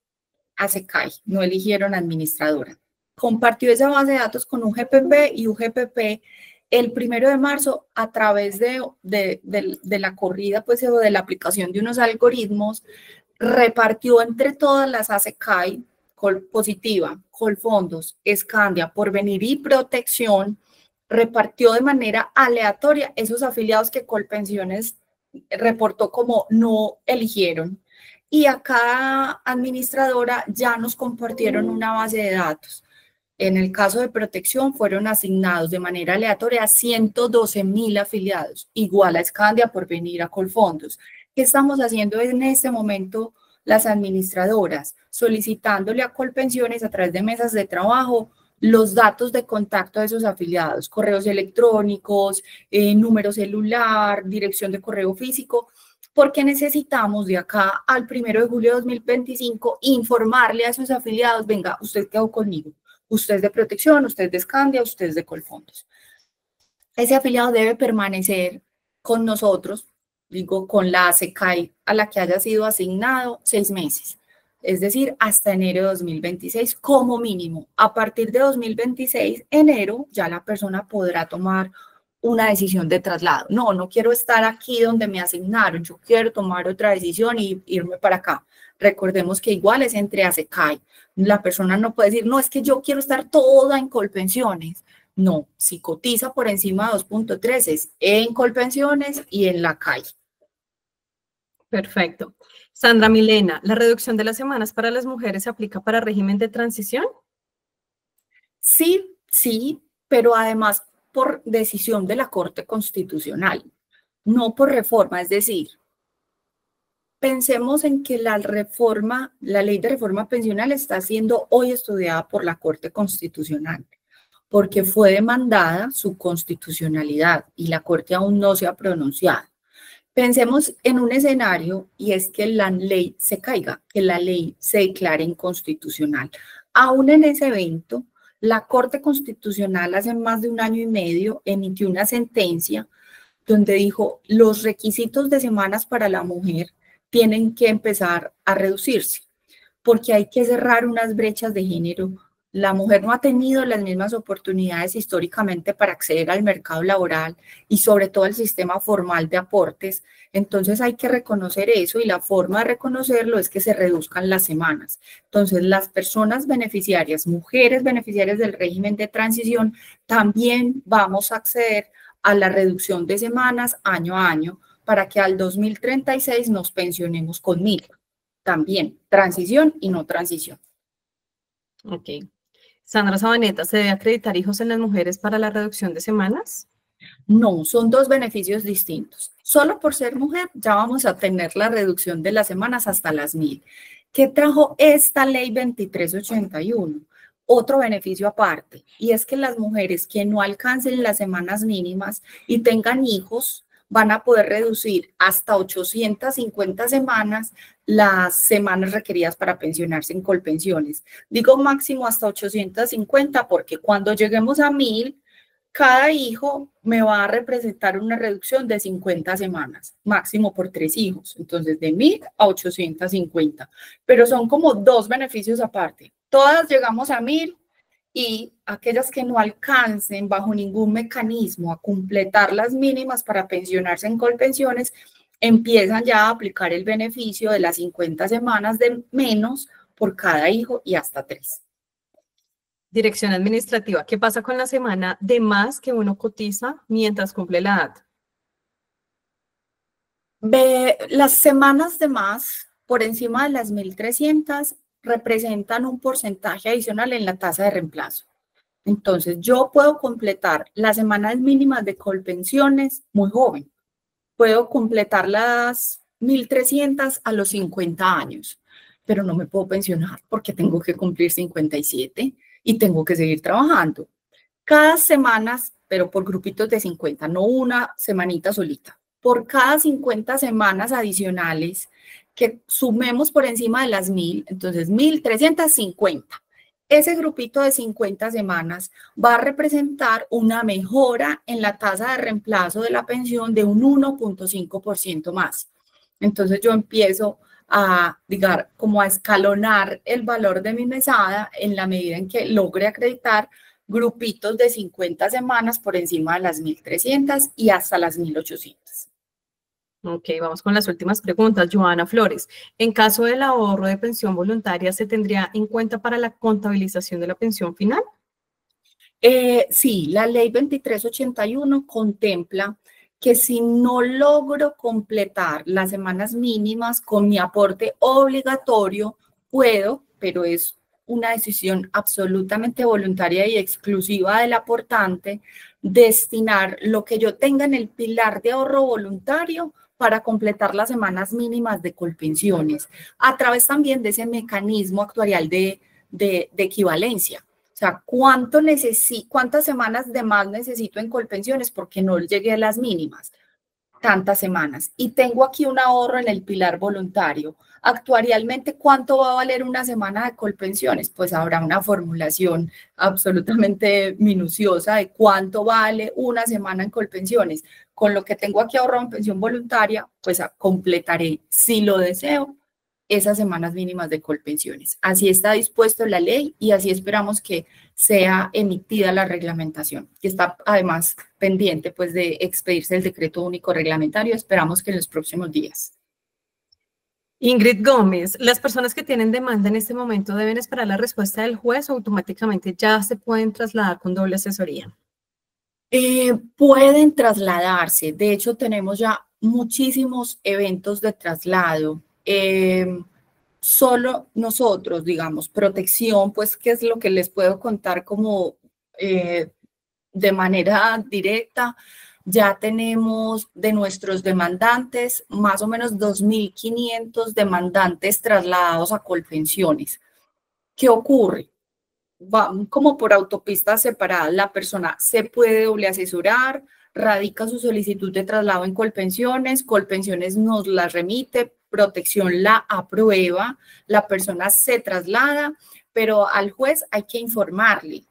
a SECAI, no eligieron administradora. Compartió esa base de datos con UGPP y UGPP el 1 de marzo a través de la corrida, pues, o de la aplicación de unos algoritmos, repartió entre todas las ASECAI, Colpositiva, Colfondos, Escandia, Porvenir y Protección, repartió de manera aleatoria esos afiliados que Colpensiones reportó como no eligieron. Y a cada administradora ya nos compartieron una base de datos. En el caso de protección fueron asignados de manera aleatoria a 112.000 afiliados, igual a Scandia, Porvenir, a Colfondos. ¿Qué estamos haciendo en este momento las administradoras? Solicitándole a Colpensiones a través de mesas de trabajo los datos de contacto de esos afiliados, correos electrónicos, número celular, dirección de correo físico, porque necesitamos de acá al 1 de julio de 2025 informarle a esos afiliados, venga, usted quedó conmigo, usted es de protección, usted es de Scandia, usted es de Colfondos. Ese afiliado debe permanecer con nosotros, digo, con la ASECAI a la que haya sido asignado 6 meses. Es decir, hasta enero de 2026 como mínimo. A partir de 2026, enero, ya la persona podrá tomar una decisión de traslado. No, no quiero estar aquí donde me asignaron, yo quiero tomar otra decisión y irme para acá. Recordemos que igual es entre ASECAI. La persona no puede decir, no, es que yo quiero estar toda en Colpensiones. No, si cotiza por encima de 2.3 es en Colpensiones y en la CAI. Perfecto. Sandra Milena, ¿la reducción de las semanas para las mujeres se aplica para régimen de transición? Sí, sí, pero además por decisión de la Corte Constitucional, no por reforma. Es decir, pensemos en que la ley de reforma pensional está siendo hoy estudiada por la Corte Constitucional, porque fue demandada su constitucionalidad y la Corte aún no se ha pronunciado. Pensemos en un escenario y es que la ley se caiga, que la ley se declare inconstitucional. Aún en ese evento, la Corte Constitucional hace más de 1 año y medio emitió una sentencia donde dijo los requisitos de semanas para la mujer tienen que empezar a reducirse porque hay que cerrar unas brechas de género. La mujer no ha tenido las mismas oportunidades históricamente para acceder al mercado laboral y sobre todo al sistema formal de aportes. Entonces hay que reconocer eso y la forma de reconocerlo es que se reduzcan las semanas. Entonces las personas beneficiarias, mujeres beneficiarias del régimen de transición, también vamos a acceder a la reducción de semanas año a año para que al 2036 nos pensionemos con 1.000. También transición y no transición. Ok. Sandra Sabaneta, ¿se debe acreditar hijos en las mujeres para la reducción de semanas? No, son 2 beneficios distintos. Solo por ser mujer ya vamos a tener la reducción de las semanas hasta las 1.000. ¿Qué trajo esta ley 2381? Otro beneficio aparte, y es que las mujeres que no alcancen las semanas mínimas y tengan hijos van a poder reducir hasta 850 semanas las semanas requeridas para pensionarse en Colpensiones. Digo máximo hasta 850 porque cuando lleguemos a 1.000, cada hijo me va a representar una reducción de 50 semanas, máximo por 3 hijos. Entonces, de 1.000 a 850. Pero son como 2 beneficios aparte. Todas llegamos a 1.000 y aquellas que no alcancen bajo ningún mecanismo a completar las mínimas para pensionarse en Colpensiones, empiezan ya a aplicar el beneficio de las 50 semanas de menos por cada hijo y hasta 3. Dirección administrativa, ¿qué pasa con la semana de más que uno cotiza mientras cumple la edad? Las semanas de más por encima de las 1.300 representan un porcentaje adicional en la tasa de reemplazo. Entonces, yo puedo completar las semanas mínimas de Colpensiones muy joven. Puedo completar las 1.300 a los 50 años, pero no me puedo pensionar porque tengo que cumplir 57 y tengo que seguir trabajando. Cada semana, pero por grupitos de 50, no una semanita solita. Por cada 50 semanas adicionales que sumemos por encima de las 1.000, entonces 1.350. Ese grupito de 50 semanas va a representar una mejora en la tasa de reemplazo de la pensión de un 1.5% más. Entonces yo empiezo a, digamos, como a escalonar el valor de mi mesada en la medida en que logre acreditar grupitos de 50 semanas por encima de las 1.300 y hasta las 1.800. Ok, vamos con las últimas preguntas. Joana Flores, en caso del ahorro de pensión voluntaria, ¿se tendría en cuenta para la contabilización de la pensión final? Sí, la ley 2381 contempla que si no logro completar las semanas mínimas con mi aporte obligatorio, puedo, pero es una decisión absolutamente voluntaria y exclusiva del aportante, destinar lo que yo tenga en el pilar de ahorro voluntario para completar las semanas mínimas de Colpensiones, a través también de ese mecanismo actuarial de equivalencia. O sea, ¿cuántas semanas de más necesito en Colpensiones porque no llegué a las mínimas? Tantas semanas. Y tengo aquí un ahorro en el pilar voluntario. Actuarialmente, ¿cuánto va a valer una semana de Colpensiones? Pues habrá una formulación absolutamente minuciosa de cuánto vale una semana en Colpensiones. Con lo que tengo aquí ahorrado en pensión voluntaria, pues completaré, si lo deseo, esas semanas mínimas de Colpensiones. Así está dispuesto la ley y así esperamos que sea emitida la reglamentación, que está además pendiente pues de expedirse el decreto único reglamentario. Esperamos que en los próximos días. Ingrid Gómez, ¿las personas que tienen demanda en este momento deben esperar la respuesta del juez o automáticamente ya se pueden trasladar con doble asesoría? Pueden trasladarse. De hecho, tenemos ya muchísimos eventos de traslado. Solo nosotros, digamos, protección, pues, ¿qué es lo que les puedo contar como de manera directa? Ya tenemos de nuestros demandantes más o menos 2.500 demandantes trasladados a Colpensiones. ¿Qué ocurre? Va como por autopistas separadas. La persona se puede doble asesorar, radica su solicitud de traslado en Colpensiones, Colpensiones nos la remite, protección la aprueba, la persona se traslada, pero al juez hay que informarle,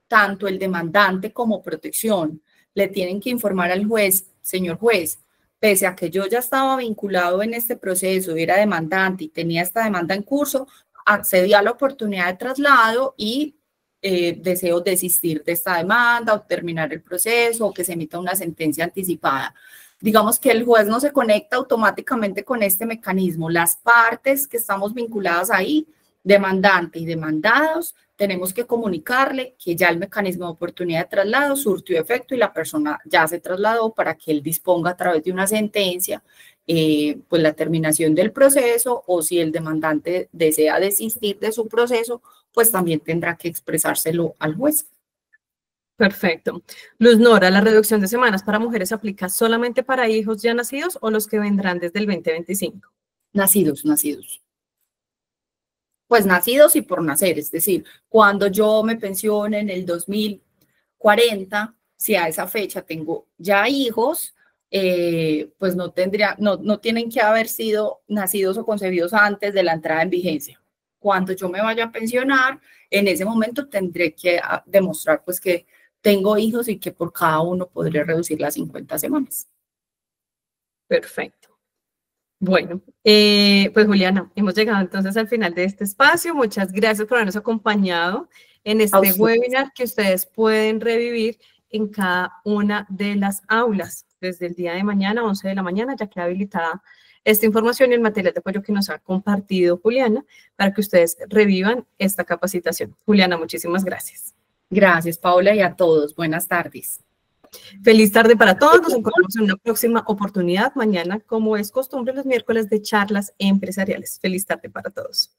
tanto el demandante como protección. Le tienen que informar al juez, señor juez, pese a que yo ya estaba vinculado en este proceso, era demandante y tenía esta demanda en curso, accedí a la oportunidad de traslado y deseo desistir de esta demanda o terminar el proceso o que se emita una sentencia anticipada. Digamos que el juez no se conecta automáticamente con este mecanismo. Las partes que estamos vinculadas ahí, demandante y demandados, tenemos que comunicarle que ya el mecanismo de oportunidad de traslado surtió efecto y la persona ya se trasladó para que él disponga a través de una sentencia pues la terminación del proceso, o si el demandante desea desistir de su proceso, pues también tendrá que expresárselo al juez. Perfecto. Luz Nora, ¿la reducción de semanas para mujeres aplica solamente para hijos ya nacidos o los que vendrán desde el 2025? Nacidos. Pues nacidos y por nacer, es decir, cuando yo me pensione en el 2040, si a esa fecha tengo ya hijos, pues no tienen que haber sido nacidos o concebidos antes de la entrada en vigencia. Cuando yo me vaya a pensionar, en ese momento tendré que demostrar pues que tengo hijos y que por cada uno podré reducir las 50 semanas. Perfecto. Bueno, pues Juliana, hemos llegado entonces al final de este espacio. Muchas gracias por habernos acompañado en este webinar que ustedes pueden revivir en cada una de las aulas desde el día de mañana, 11 de la mañana, ya queda habilitada esta información y el material de apoyo que nos ha compartido Juliana para que ustedes revivan esta capacitación. Juliana, muchísimas gracias. Gracias, Paula, y a todos. Buenas tardes. Feliz tarde para todos. Nos encontramos en una próxima oportunidad mañana, como es costumbre, los miércoles de charlas empresariales. Feliz tarde para todos.